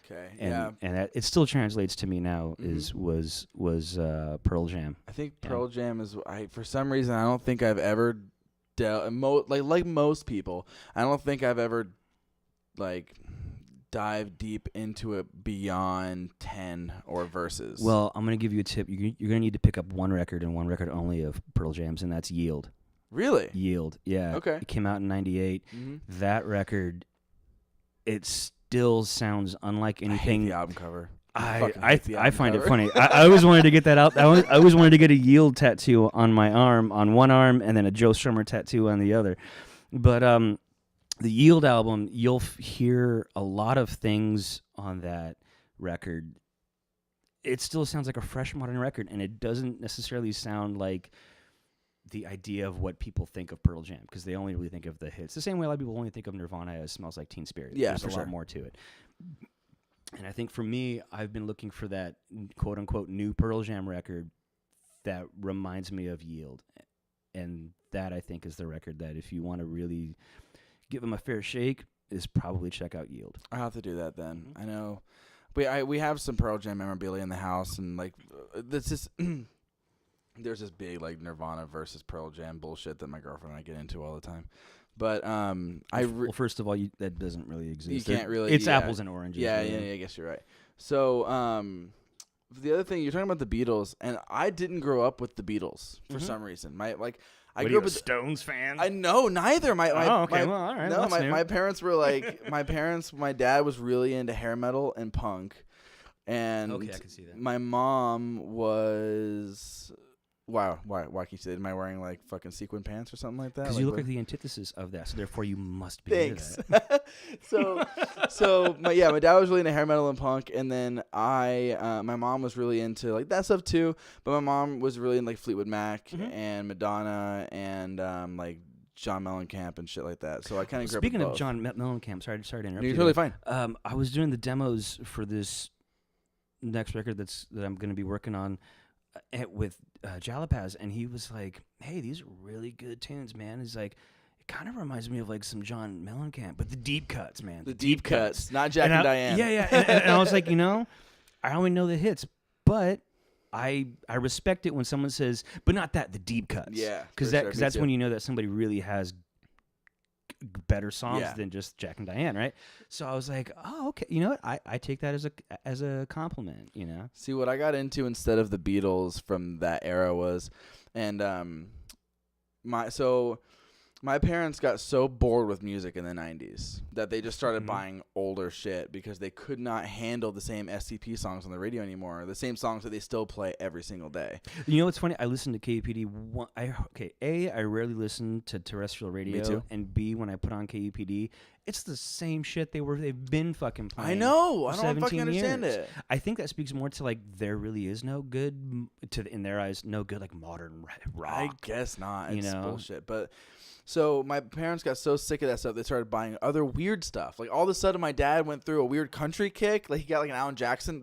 Okay. And that, it still translates to me now. Was Pearl Jam. I think Pearl Jam is. For some reason, I don't think I've ever dealt like most people. I don't think I've ever dive deep into it beyond 10 or verses. Well, I'm gonna give you a tip. You're gonna need to pick up one record and one record only of Pearl Jam's, and that's Yield. Really? Yield, yeah. Okay. It came out in '98. That record, it still sounds unlike anything. I hate the album cover. I find it funny. I always wanted to get that out. I always wanted to get a Yield tattoo on my arm, on one arm, and then a Joe Strummer tattoo on the other. But the Yield album, you'll hear a lot of things on that record. It still sounds like a fresh modern record, and it doesn't necessarily sound like the idea of what people think of Pearl Jam, because they only really think of the hits. The same way a lot of people only think of Nirvana as Smells Like Teen Spirit. Yeah, There's a lot more to it. And I think for me, I've been looking for that quote-unquote new Pearl Jam record that reminds me of Yield. And that, I think, is the record that if you want to really give them a fair shake, is probably check out Yield. I'll have to do that then. I know. We have some Pearl Jam memorabilia in the house, and this is... There's this big Nirvana versus Pearl Jam bullshit that my girlfriend and I get into all the time. But well, first of all, that doesn't really exist. You can't really. It's apples and oranges. Yeah, really. yeah. I guess you're right. So the other thing, you're talking about the Beatles, and I didn't grow up with the Beatles for some reason. I grew up with Stones fan. I know neither. Okay, well, all right. No, my parents were my dad was really into hair metal and punk, and okay, I can see that. My mom was. Wow, why can you say that? Am I wearing fucking sequin pants or something like that? Because you look like the antithesis of that, so therefore you must be. Thanks. Into that. so my dad was really into hair metal and punk, and then my mom was really into that stuff too. But my mom was really into Fleetwood Mac and Madonna and John Mellencamp and shit like that. So I kind of grew up with Speaking of both. John Mellencamp, sorry to interrupt you. You're totally fine. I was doing the demos for this next record that I'm going to be working on with Jalapaz, and he was like, "Hey, these are really good tunes, man." He's like, "It kind of reminds me of like some John Mellencamp, but the deep cuts, man. The deep cuts, not Jack and Diane." Yeah, yeah. And I was like, I only know the hits, but I respect it when someone says, "But not that, the deep cuts." Yeah, because that's when you know that somebody really has better songs than just Jack and Diane, right? So I was like, oh, okay. You know what? I take that as a compliment, See, what I got into instead of the Beatles from that era was, and my parents got so bored with music in the 90s that they just started buying older shit because they could not handle the same SCP songs on the radio anymore, the same songs that they still play every single day. You know what's funny? I listen to KUPD. I rarely listen to terrestrial radio. Me too. And B, when I put on KUPD, it's the same shit they've been fucking playing. I know. I don't 17 fucking understand years. it. I think that speaks more to like there really is no good in their eyes, no good like modern rock. I guess not. It's bullshit. But so my parents got so sick of that stuff, they started buying other weird stuff. Like all of a sudden, my dad went through a weird country kick. Like he got like the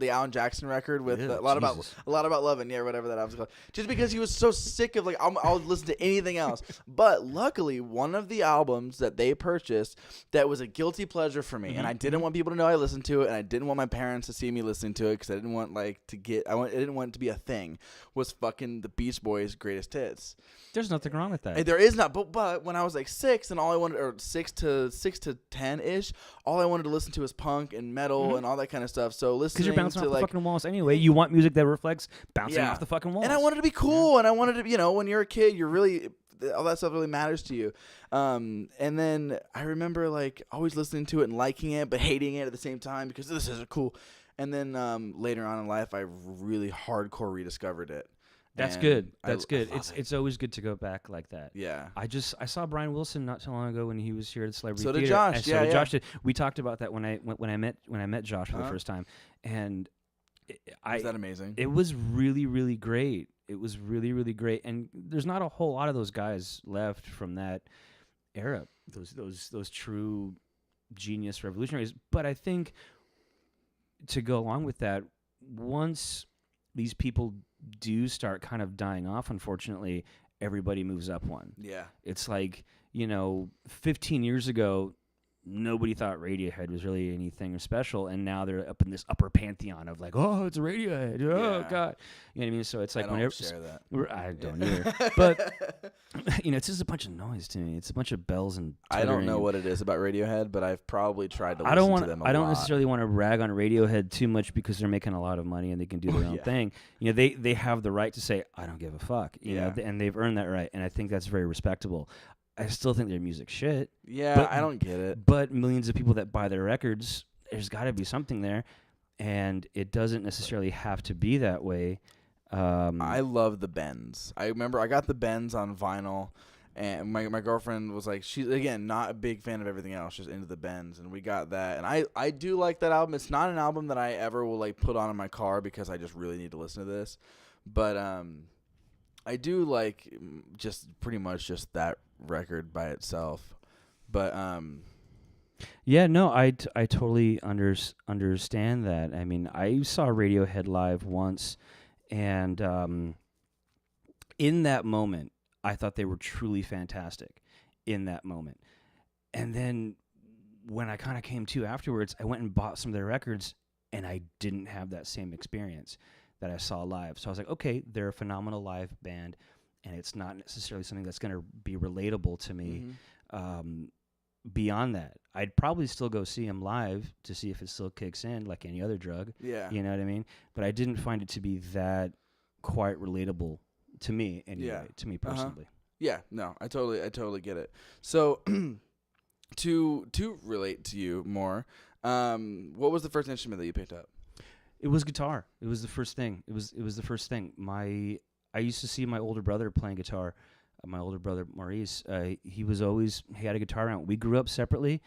Alan Jackson record with a lot about loving, whatever that album's called. Just because he was so sick of like I'll listen to anything else. But luckily, one of the albums that they purchased that was a guilty pleasure for me, and I didn't want people to know I listened to it, and I didn't want my parents to see me listening to it because I didn't want I didn't want it to be a thing. Was fucking the Beach Boys' Greatest Hits. There's nothing wrong with that. And there is not, but when I was like 6 and all I wanted, or 6 to 10-ish, all I wanted to listen to was punk and metal and all that kind of stuff. So listening because you're bouncing to off the fucking walls anyway. You want music that reflects bouncing off the fucking walls. And I wanted to be cool, and I wanted to, when you're a kid, you're really, all that stuff really matters to you. And then I remember like always listening to it and liking it, but hating it at the same time because this isn't cool. And then later on in life, I really hardcore rediscovered it. That's good. That's good. It's always good to go back like that. Yeah. I saw Brian Wilson not too long ago when he was here at Celebrity So did Theater. Josh. And so did Josh. We talked about that when I met Josh for the first time, and was that amazing? It was really, really great. It was really, really great. And there's not a whole lot of those guys left from that era. Those true genius revolutionaries. But I think to go along with that, once these people do start kind of dying off, unfortunately, everybody moves up one. Yeah. It's like, 15 years ago, nobody thought Radiohead was really anything special, and now they're up in this upper pantheon of like, oh, it's Radiohead. Oh, God. You know what I mean? So it's like I don't share that. I don't either. But, it's just a bunch of noise to me. It's a bunch of bells and I don't know what it is about Radiohead, but I've probably tried to listen to them a lot. I don't necessarily want to rag on Radiohead too much because they're making a lot of money and they can do their own thing. They have the right to say, I don't give a fuck. You know, and they've earned that right, and I think that's very respectable. I still think their music's shit. Yeah, but I don't get it. But millions of people that buy their records, there's got to be something there, and it doesn't necessarily have to be that way. I love the Bends. I remember I got the Bends on vinyl, and my girlfriend was like, she's, again, not a big fan of everything else, just into the Bends, and we got that. And I do like that album. It's not an album that I ever will like put on in my car because I just really need to listen to this. But I do like just pretty much just that record by itself. But yeah, no, I totally understand that. I mean, I saw Radiohead live once, and in that moment, I thought they were truly fantastic in that moment. And then when I kind of came to afterwards, I went and bought some of their records, and I didn't have that same experience that I saw live. So I was like, okay, they're a phenomenal live band, and it's not necessarily something that's going to be relatable to me. Beyond that, I'd probably still go see them live to see if it still kicks in like any other drug. Yeah. You know what I mean? But I didn't find it to be that quite relatable to me anyway, to me personally. Yeah, no, I totally get it. So to relate to you more, what was the first instrument that you picked up? It was guitar. It was the first thing. It was the first thing. I used to see my older brother playing guitar. My older brother Maurice, he had a guitar around. We grew up separately,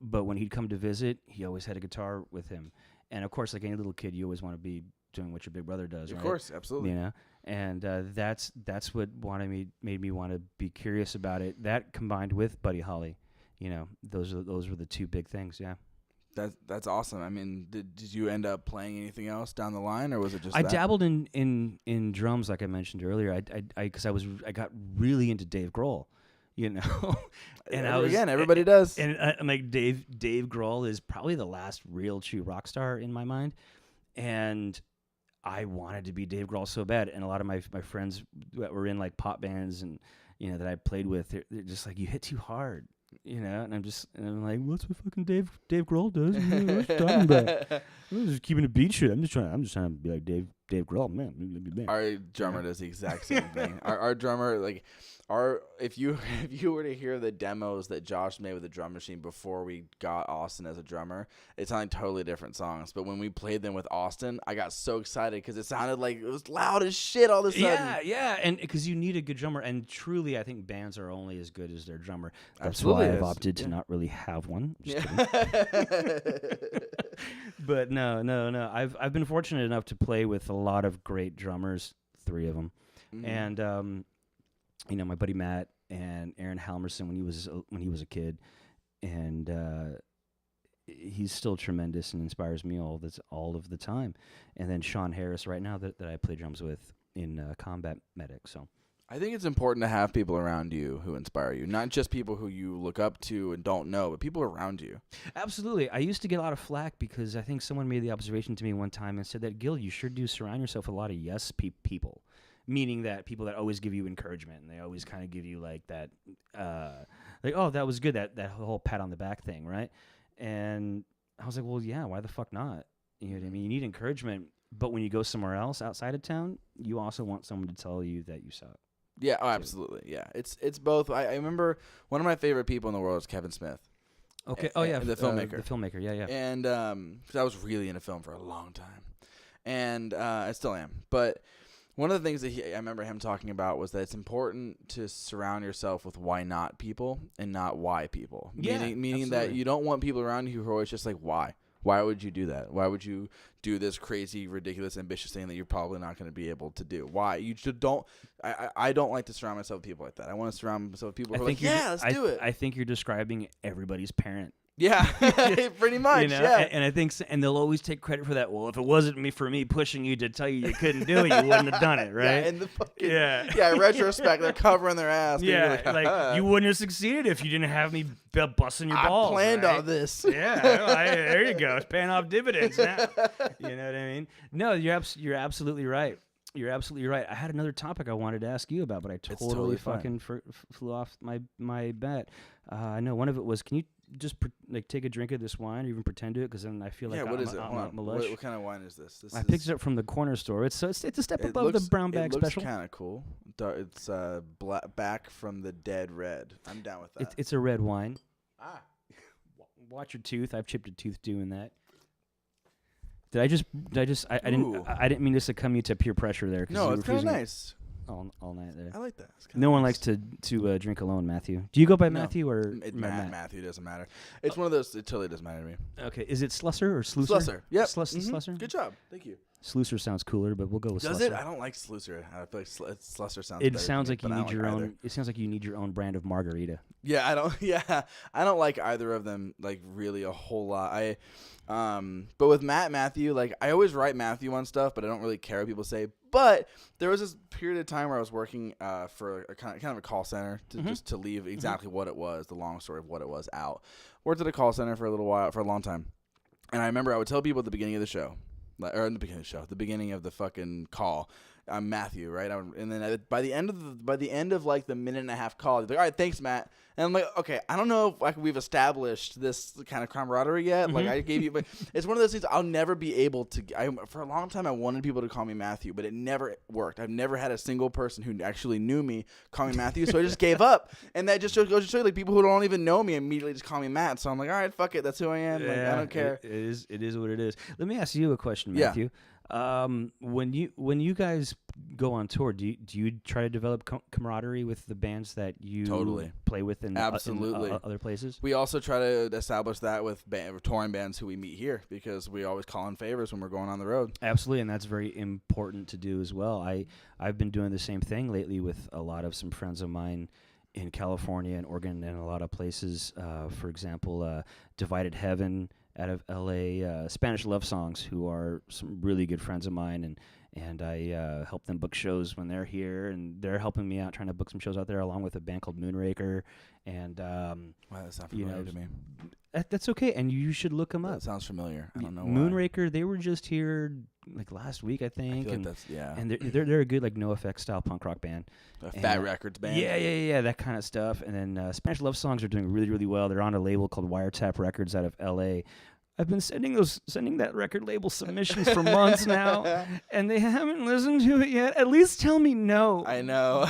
but when he'd come to visit, he always had a guitar with him. And of course, like any little kid, you always want to be doing what your big brother does. Of right? course, absolutely. You know, and that's what made me want to be curious about it. That combined with Buddy Holly, those were the two big things. Yeah. That's awesome. I mean, did you end up playing anything else down the line, or was it just I that? dabbled in drums, like I mentioned earlier. Because I got really into Dave Grohl, you know, and everybody does. And I'm like Dave Grohl is probably the last real true rock star in my mind, and I wanted to be Dave Grohl so bad. And a lot of my friends that were in like pop bands and that I played with, they're just like, you hit too hard. And I'm like, what's what fucking Dave Grohl does? What you talking about? I'm just keeping a beat shit. I'm just trying to be like Dave Grohl, man. Our drummer does the exact same thing. Our drummer, like, if you were to hear the demos that Josh made with the drum machine before we got Austin as a drummer, it sounded totally different songs. But when we played them with Austin, I got so excited because it sounded like it was loud as shit all of a sudden. Yeah, and because you need a good drummer, and truly, I think bands are only as good as their drummer. That's Absolutely why I've is. opted to not really have one. Just Yeah. But no. I've been fortunate enough to play with a lot of great drummers, 3 of them, and my buddy Matt and Aaron Halmerson when he was a kid, and he's still tremendous and inspires me all of the time. And then Sean Harris right now that I play drums with in Combat Medic. So I think it's important to have people around you who inspire you, not just people who you look up to and don't know, but people around you. Absolutely. I used to get a lot of flack because I think someone made the observation to me one time and said that, Gil, you sure do surround yourself with a lot of yes people, meaning that people that always give you encouragement and they always kind of give you like that, like, oh, that was good, that whole pat on the back thing, right? And I was like, well, yeah, why the fuck not? You know what I mean? You need encouragement, but when you go somewhere else outside of town, you also want someone to tell you that you suck. Yeah, absolutely. Yeah, it's both. I remember one of my favorite people in the world is Kevin Smith. Okay. The filmmaker. The filmmaker. Yeah. And 'cause I was really into film for a long time, and I still am. But one of the things that I remember him talking about was that it's important to surround yourself with why not people and not why people. Yeah, meaning that you don't want people around you who are always just like, why? Why would you do that? Why would you do this crazy, ridiculous, ambitious thing that you're probably not going to be able to do? Why? You just don't. I don't like to surround myself with people like that. I want to surround myself with people who are like, yeah, let's do it. I think you're describing everybody's parent. Yeah, pretty much. Yeah, and I think, and they'll always take credit for that. Well, if it wasn't for me pushing you to tell you couldn't do it, you wouldn't have done it, right? Yeah, in the fucking in retrospect, they're covering their ass. Yeah, like you wouldn't have succeeded if you didn't have me busting your balls. I planned right? all this. Yeah, there you go. It's paying off dividends now. You know what I mean? No, you're absolutely right. You're absolutely right. I had another topic I wanted to ask you about, but I totally fucking flew off my bet. I know one of it was, can you just take a drink of this wine or even pretend to it? Because then I feel like what is it? What kind of wine is this? I picked it up from the corner store. It's a step above the brown bag special. It looks kind of cool. It's back from the dead red. I'm down with that. It's a red wine. Watch your tooth. I've chipped a tooth doing that. I didn't mean to succumb you to peer pressure there. No, it's kind of nice. All night there. I like that. No one likes to drink alone, Matthew. Do you go by Matthew or Matt? Matthew doesn't matter. It's one of those. It totally doesn't matter to me. Okay, is it Slusser or Slusser? Slusser. Yep. Slusser. Good job. Thank you. Slusser sounds cooler, but we'll go with Slusser. Does it? I don't like Slusser. I feel like Slusser sounds. It sounds like you need your own. It sounds like you need your own brand of margarita. Yeah, I don't. Yeah, I don't like either of them. Like really a whole lot. But with Matthew, like I always write Matthew on stuff, but I don't really care what people say. But there was this period of time where I was working for a kind of a call center to just to leave exactly what it was, the long story of what it was out. Worked at a call center for a long time, and I remember I would tell people at the beginning of the show, the beginning of the fucking call, I'm Matthew, right? And then by the end of like the minute and a half call, they're like, all right, thanks, Matt. And I'm like, okay, I don't know if we've established this kind of camaraderie yet. Like I gave you, but it's one of those things I'll never be able to. For a long time, I wanted people to call me Matthew, but it never worked. I've never had a single person who actually knew me call me Matthew, so I just gave up. And that just goes to show you, like people who don't even know me immediately just call me Matt. So I'm like, all right, fuck it, that's who I am. Like, I don't care. It is what it is. Let me ask you a question, Matthew. Yeah. When you guys go on tour, do you try to develop camaraderie with the bands that you play with in other places? We also try to establish that with touring bands who we meet here because we always call in favors when we're going on the road. Absolutely, and that's very important to do as well. I've been doing the same thing lately with some friends of mine in California and Oregon and a lot of places. For example, Divided Heaven out of LA, Spanish Love Songs, who are some really good friends of mine, and I help them book shows when they're here, and they're helping me out trying to book some shows out there, along with a band called Moonraker. And Wow, that's not familiar to me. That's okay, and you should look them up. That sounds familiar. I don't know Moonraker, they were just here like last week, I think. I feel like that's, yeah. And they're a good like NoFX style punk rock band. A Fat Records band. Yeah, that kind of stuff. And then Spanish Love Songs are doing really, really well. They're on a label called Wiretap Records out of LA. I've been sending that record label submissions for months now, and they haven't listened to it yet. At least tell me no. I know.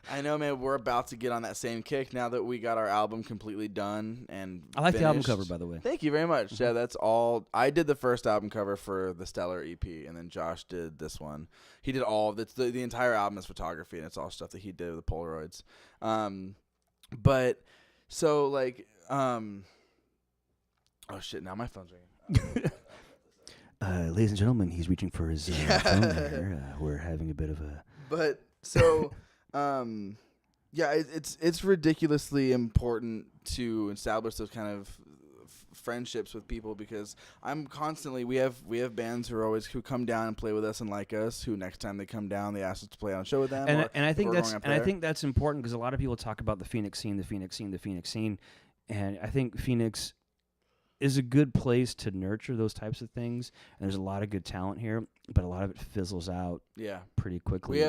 I know, man. We're about to get on that same kick now that we got our album completely done and I like finished. the album cover, by the way. Thank you very much. Yeah, that's all. I did the first album cover for the Stellar EP, and then Josh did this one. He did all of it. The entire album is photography, and it's all stuff that he did with the Polaroids. But so like. Oh shit! Now my phone's ringing. Ladies and gentlemen, he's reaching for his phone there. We're having a bit of a. But so, yeah, it's ridiculously important to establish those kind of friendships with people, because I'm constantly we have bands who come down and play with us and like us, who next time they come down they ask us to play on a show with them. And I think that's important, because a lot of people talk about the Phoenix scene, and I think Phoenix is a good place to nurture those types of things, and there's a lot of good talent here, but a lot of it fizzles out pretty quickly.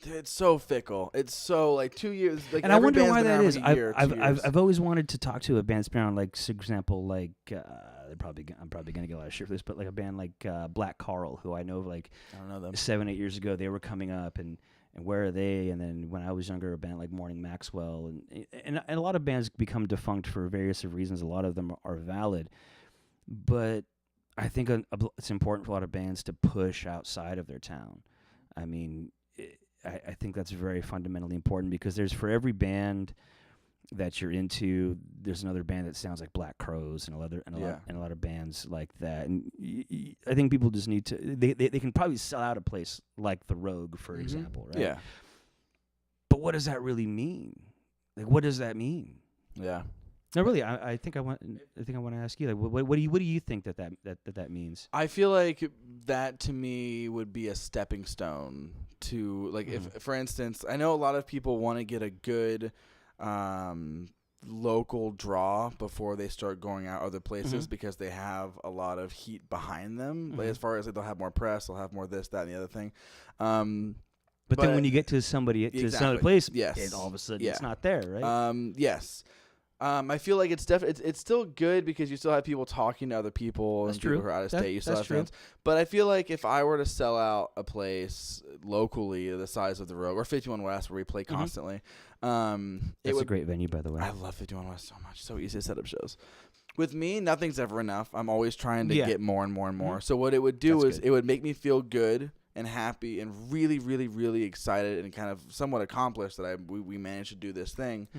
It's so fickle. It's so like 2 years. Like, and I wonder why that is. I've always wanted to talk to a band around, like, for example, like I'm probably gonna get a lot of shit for this, but like a band like Black Carl, who I know, like, I don't know them. 7-8 years ago they were coming up, and where are they? And then when I was younger, a band like Morning Maxwell, and a lot of bands become defunct for various reasons. A lot of them are valid, but I think it's important for a lot of bands to push outside of their town. I mean, I think that's very fundamentally important, because there's, for every band that you're into, there's another band that sounds like Black Crowes, and a lot of bands like that. And I think people just need to they can probably sell out a place like the Rogue, for example, right? Yeah. But what does that really mean? Like, what does that mean? Yeah. No, really, I think I want to ask you, like, what do you think that means? I feel like that, to me, would be a stepping stone to, like, if, for instance, I know a lot of people want to get a good local draw before they start going out other places, because they have a lot of heat behind them. Like, as far as, like, they'll have more press, they'll have more this, that, and the other thing. But then when you get to another place, yes, all of a sudden it's not there, right? Yes. I feel like it's still good, because you still have people talking to other people. That's and true. People who are out of state. You still have true. friends. But I feel like if I were to sell out a place locally the size of the Rogue or 51 West, where we play constantly, that's a great venue, by the way. I love 51 West so much. So easy to set up shows. With me, nothing's ever enough. I'm always trying to get more and more and more. So what it would do is it would make me feel good and happy and really, really, really excited and kind of somewhat accomplished that we managed to do this thing.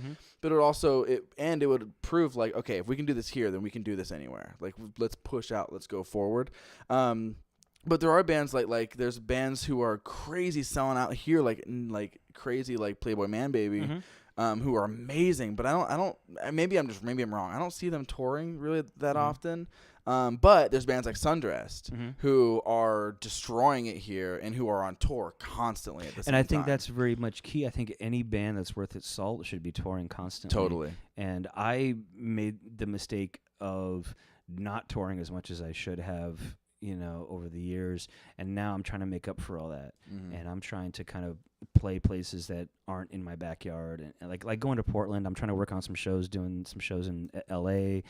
But it would also it would prove, like, okay, if we can do this here, then we can do this anywhere. Like, let's push out, let's go forward. But there are bands like there's bands who are crazy selling out here, like crazy, like Playboy Man Baby, who are amazing. But I don't. Maybe I'm wrong. I don't see them touring really that often. But there's bands like Sundressed who are destroying it here and who are on tour constantly at the same time. And I think that's very much key. I think any band that's worth its salt should be touring constantly. Totally. And I made the mistake of not touring as much as I should have, over the years. And now I'm trying to make up for all that. And I'm trying to kind of play places that aren't in my backyard. And like going to Portland, I'm trying to work on some shows, doing some shows in LA,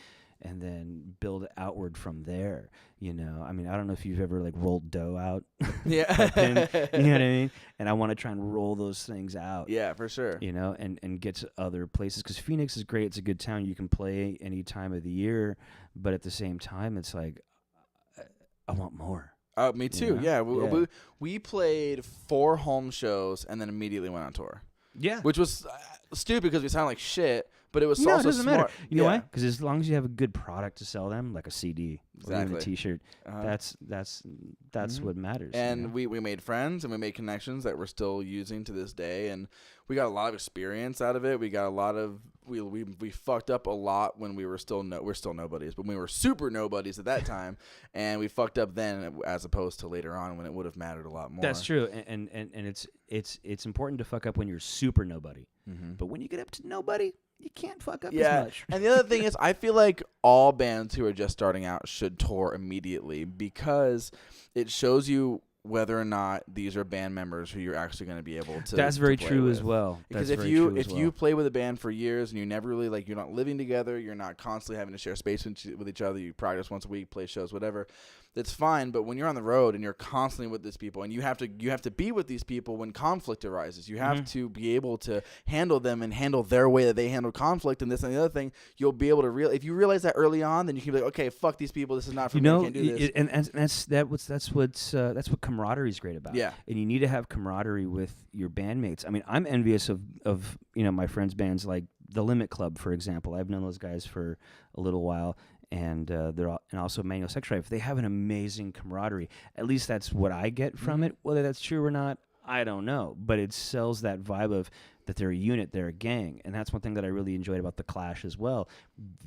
and then build outward from there. I mean, I don't know if you've ever, like, rolled dough out. Yeah. You know what I mean? And I want to try and roll those things out. Yeah, for sure. And get to other places, because Phoenix is great. It's a good town. You can play any time of the year, but at the same time, it's like, I want more. Me too. Yeah. We played 4 home shows and then immediately went on tour. Yeah. Which was stupid, because we sound like shit. But it was No, it also doesn't smart. matter. You know why? Because as long as you have a good product to sell them, like a CD or even a Exactly. T-shirt, that's what matters. you And know? we made friends and we made connections that we're still using to this day, and we got a lot of experience out of it. We got a lot of we fucked up a lot when we were we're still nobodies, but we were super nobodies at that time, and we fucked up then as opposed to later on when it would have mattered a lot more. That's true, and it's important to fuck up when you're super nobody, but when you get up to nobody, you can't fuck up as much. And the other thing is, I feel like all bands who are just starting out should tour immediately because it shows you whether or not these are band members who you're actually going to be able to. That's very play true with. as well. Because if you play with a band for years and you never really you're not living together, you're not constantly having to share space with each other, you practice once a week, play shows, whatever. That's fine, but when you're on the road and you're constantly with these people, and you have to be with these people when conflict arises, you have to be able to handle them and handle their way that they handle conflict, and this and the other thing. You'll be able to if you realize that early on, then you can be like, okay, fuck these people. This is not for me. I can't do this. That's what camaraderie is great about. Yeah, and you need to have camaraderie with your bandmates. I mean, I'm envious of my friends' bands like the Limit Club, for example. I've known those guys for a little while. And and also Manual Sex Drive. They have an amazing camaraderie. At least that's what I get from it. Whether that's true or not, I don't know. But it sells that vibe of that they're a unit, they're a gang. And that's one thing that I really enjoyed about The Clash as well.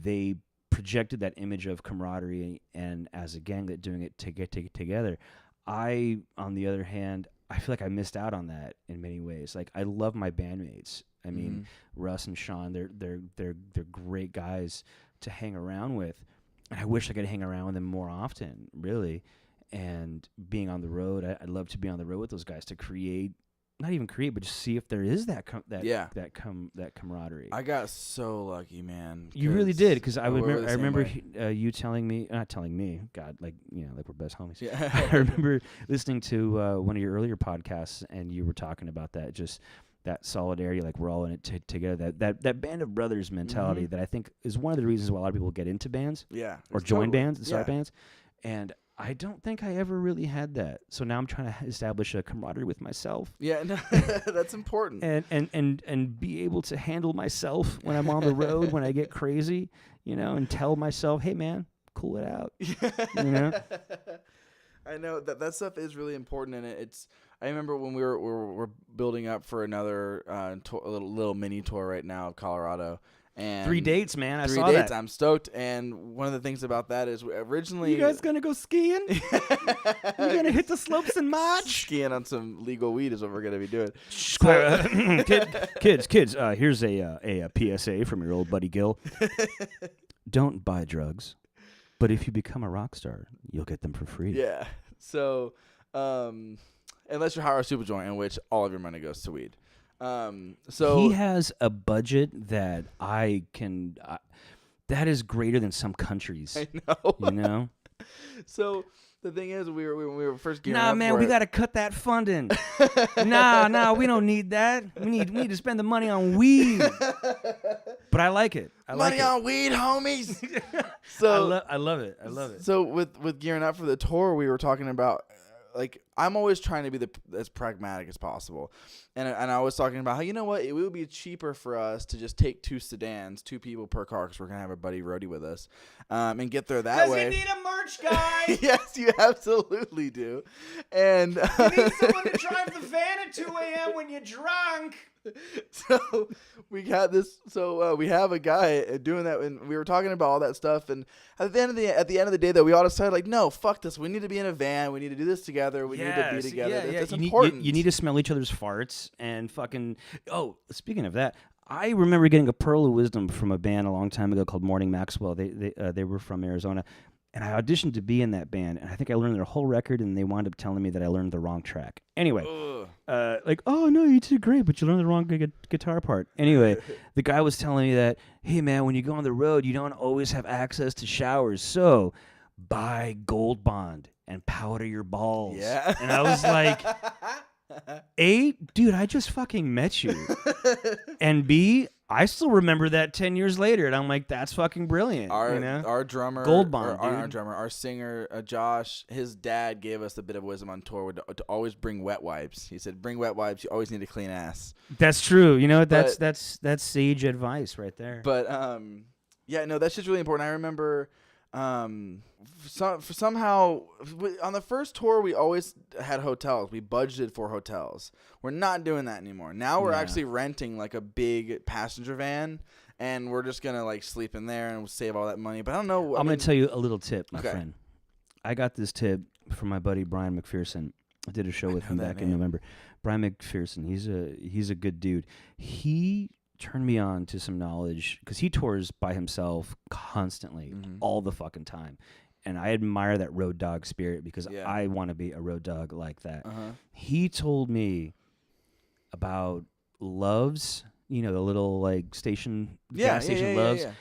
They projected that image of camaraderie and as a gang that doing it to get together. I, on the other hand, I feel like I missed out on that in many ways. Like, I love my bandmates. I mean, Russ and Sean, they're great guys to hang around with. And I wish I could hang around with them more often, really. And being on the road, I'd love to be on the road with those guys to not even create, but just see if there is that camaraderie. I got so lucky, man. You really did, because I remember you telling me, not telling me, God, like we're best homies. Yeah. I remember listening to one of your earlier podcasts, and you were talking about that, just that solidarity, like we're all in it together. That band of brothers mentality that I think is one of the reasons why a lot of people get into bands, or join bands and start bands. And I don't think I ever really had that. So now I'm trying to establish a camaraderie with myself. Yeah, no, that's important. And be able to handle myself when I'm on the road, when I get crazy, and tell myself, hey man, cool it out. I know that stuff is really important, and it's. I remember when we're building up for another a little mini tour right now of Colorado. And 3 dates, man. I saw 3 dates. that. I'm stoked. And one of the things about that is originally... You guys gonna go skiing? You gonna hit the slopes in March? Skiing on some legal weed is what we're gonna be doing. Kids. Here's a PSA from your old buddy Gil. Don't buy drugs, but if you become a rock star, you'll get them for free. Yeah. So, unless you're high or super joint, in which all of your money goes to weed. So he has a budget that that is greater than some countries. I know. So the thing is, we were first gearing up man, for we it. got to cut that funding. Nah, we don't need that. We need to spend the money on weed. But I like it. Money on weed, homies. So I love it. So with gearing up for the tour, we were talking about. Like, I'm always trying to be as pragmatic as possible. And I was talking about how, you know what, it would be cheaper for us to just take 2 sedans, 2 people per car, because we're going to have our buddy Rody with us, and get there that way. Because you need a merch guy. Yes, you absolutely do. And you need someone to drive the van at 2 a.m. when you're drunk. So we got this. So we have a guy doing that, and we were talking about all that stuff. And at the end of the day, though, we all decided like, no, fuck this. We need to be in a van. We need to do this together. We need to be together. It's important. You need to smell each other's farts and fucking. Oh, speaking of that, I remember getting a pearl of wisdom from a band a long time ago called Morning Maxwell. They were from Arizona. And I auditioned to be in that band, and I think I learned their whole record, and they wound up telling me that I learned the wrong track. Anyway, oh, no, you did great, but you learned the wrong guitar part. Anyway, the guy was telling me that, hey, man, when you go on the road, you don't always have access to showers, so buy Gold Bond and powder your balls. Yeah. And I was like, A, dude, I just fucking met you. And B, I still remember that 10 years later, and I'm like, that's fucking brilliant. Our drummer, Gold bond, our dude. drummer, our singer, Josh, his dad gave us a bit of wisdom on tour to always bring wet wipes. He said, bring wet wipes. You always need a clean ass. That's true. You know, that's sage advice right there. But yeah, no, that's just really important. I remember somehow on the first tour we always had hotels. We budgeted for hotels. We're not doing that anymore. Now we're actually renting like a big passenger van, and we're just gonna like sleep in there and we'll save all that money. But I don't know. I'm gonna tell you a little tip, my friend. I got this tip from my buddy Brian McPherson. I did a show with him back in November. Brian McPherson, he's a good dude. He turned me on to some knowledge because he tours by himself constantly, all the fucking time. And I admire that road dog spirit because I want to be a road dog like that. He told me about Loves, you know, the little like gas station Loves. Yeah.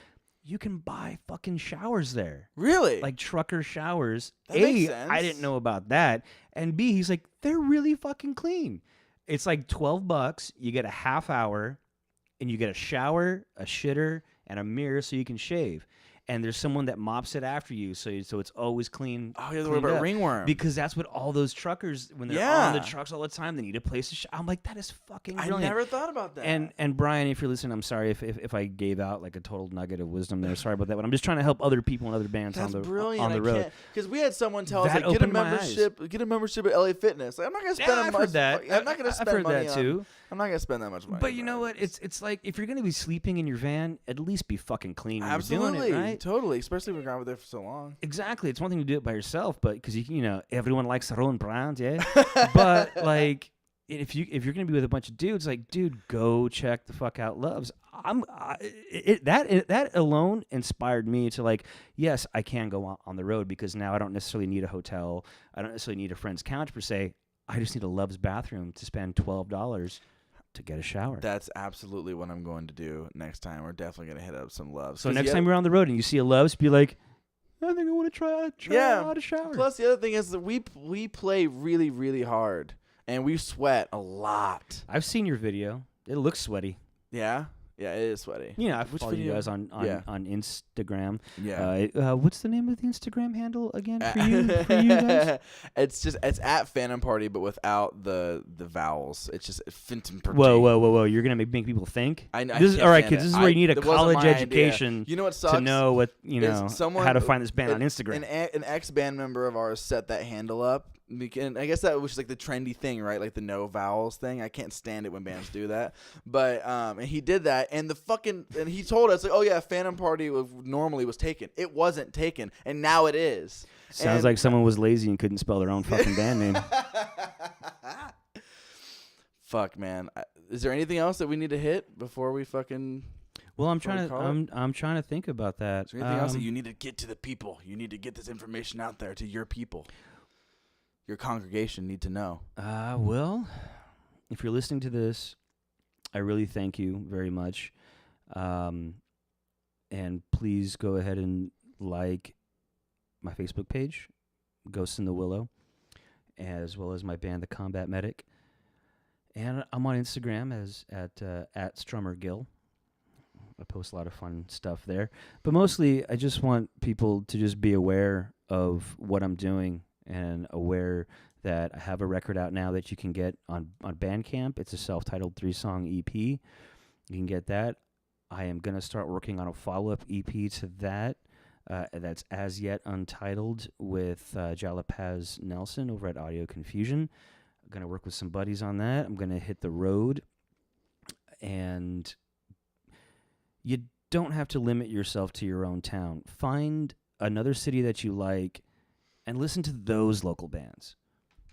You can buy fucking showers there. Really? Like trucker showers. That makes sense. I didn't know about that. And B, he's like, they're really fucking clean. It's like $12. You get a half hour, and you get a shower, a shitter, and a mirror so you can shave. And there's someone that mops it after you, so it's always clean. Oh, you have to worry about ringworm. Because that's what all those truckers, when they're on the trucks all the time, they need a place to I'm like, that is fucking brilliant. I never thought about that. And Brian, if you're listening, I'm sorry if I gave out like a total nugget of wisdom there. Sorry about that, but I'm just trying to help other people and other bands on the road. Because we had someone tell us, like, get a membership at LA Fitness. Like, I'm not going to spend I've heard that. I'm not going to spend money that too. I'm not going to spend that much money. But you know what? It's like if you're going to be sleeping in your van, at least be fucking clean when Absolutely. you're doing it, right? Totally. Especially if we're gone there for so long. Exactly. It's one thing to do it by yourself, but because you know everyone likes their own brand, yeah. But like if you're gonna be with a bunch of dudes, like dude, go check the fuck out Loves. That alone inspired me to like, yes, I can go on the road because now I don't necessarily need a hotel. I don't necessarily need a friend's couch per se. I just need a Loves bathroom to spend $12 to get a shower. That's absolutely what I'm going to do next time. We're definitely going to hit up some Loves. So next time you're on the road and you see a Loves, be like, I think I want to try out a shower. Plus, the other thing is that we play really, really hard, and we sweat a lot. I've seen your video. It looks sweaty. Yeah? Yeah, it is sweaty. You know, I follow you guys on Instagram. Yeah. What's the name of the Instagram handle again for you guys? It's at Phantom Party, but without the vowels. It's just Phantom Party. Whoa! You're gonna make people think. All right, kids. This is where you need a college education. You know what sucks? To know what how to find this band on Instagram. An ex-band member of ours set that handle up. And I guess that was just like the trendy thing, right? Like the no vowels thing. I can't stand it when bands do that. But and he did that, and he told us like, oh yeah, Phantom Party normally was taken. It wasn't taken, and now it is. Sounds like someone was lazy and couldn't spell their own fucking band name. Fuck, man. Is there anything else that we need to hit before we fucking? Well, I'm trying to think about that. Is there anything else that you need to get to the people? You need to get this information out there to your people. Your congregation need to know. Well, if you're listening to this, I really thank you very much. And please go ahead and like my Facebook page, Ghost in the Willow, as well as my band, The Combat Medic. And I'm on Instagram at Strummer Gil. I post a lot of fun stuff there. But mostly, I just want people to just be aware of what I'm doing and aware that I have a record out now that you can get on Bandcamp. It's a self-titled 3-song EP. You can get that. I am going to start working on a follow-up EP to that. That's as yet untitled with Jalapaz Nelson over at Audio Confusion. I'm going to work with some buddies on that. I'm going to hit the road. And you don't have to limit yourself to your own town. Find another city that you like and listen to those local bands,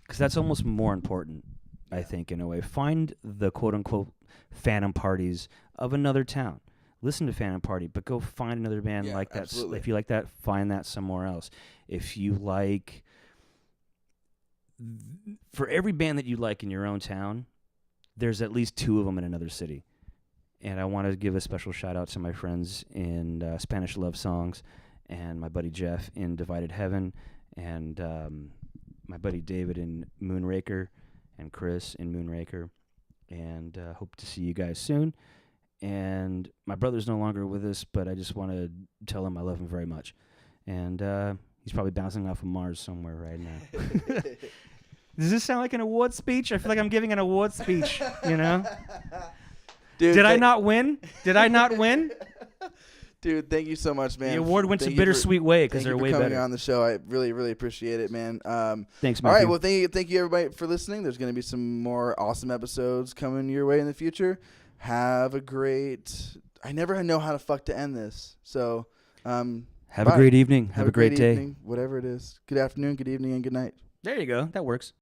because that's almost more important, I think, in a way. Find the quote-unquote Phantom Parties of another town. Listen to Phantom Party, but go find another band like that. Absolutely. If you like that, find that somewhere else. If you like... For every band that you like in your own town, there's at least 2 of them in another city. And I want to give a special shout-out to my friends in Spanish Love Songs and my buddy Jeff in Divided Heaven, and my buddy David in Moonraker, and Chris in Moonraker, and hope to see you guys soon. and my brother's no longer with us, but I just want to tell him I love him very much. And he's probably bouncing off of Mars somewhere right now. Does this sound like an award speech? I feel like I'm giving an award speech, you know? Dude, Did I not win? Did I not win? Dude, thank you so much, man. The award went a bittersweet way because they're way better. Thank you for coming better. on the show. I really, really appreciate it, man. Thanks, Matthew. All right, well, thank you, everybody, for listening. There's going to be some more awesome episodes coming your way in the future. Have a great... I never know how to end this. So, have a great evening. Have a great day. Evening, whatever it is. Good afternoon, good evening, and good night. There you go. That works.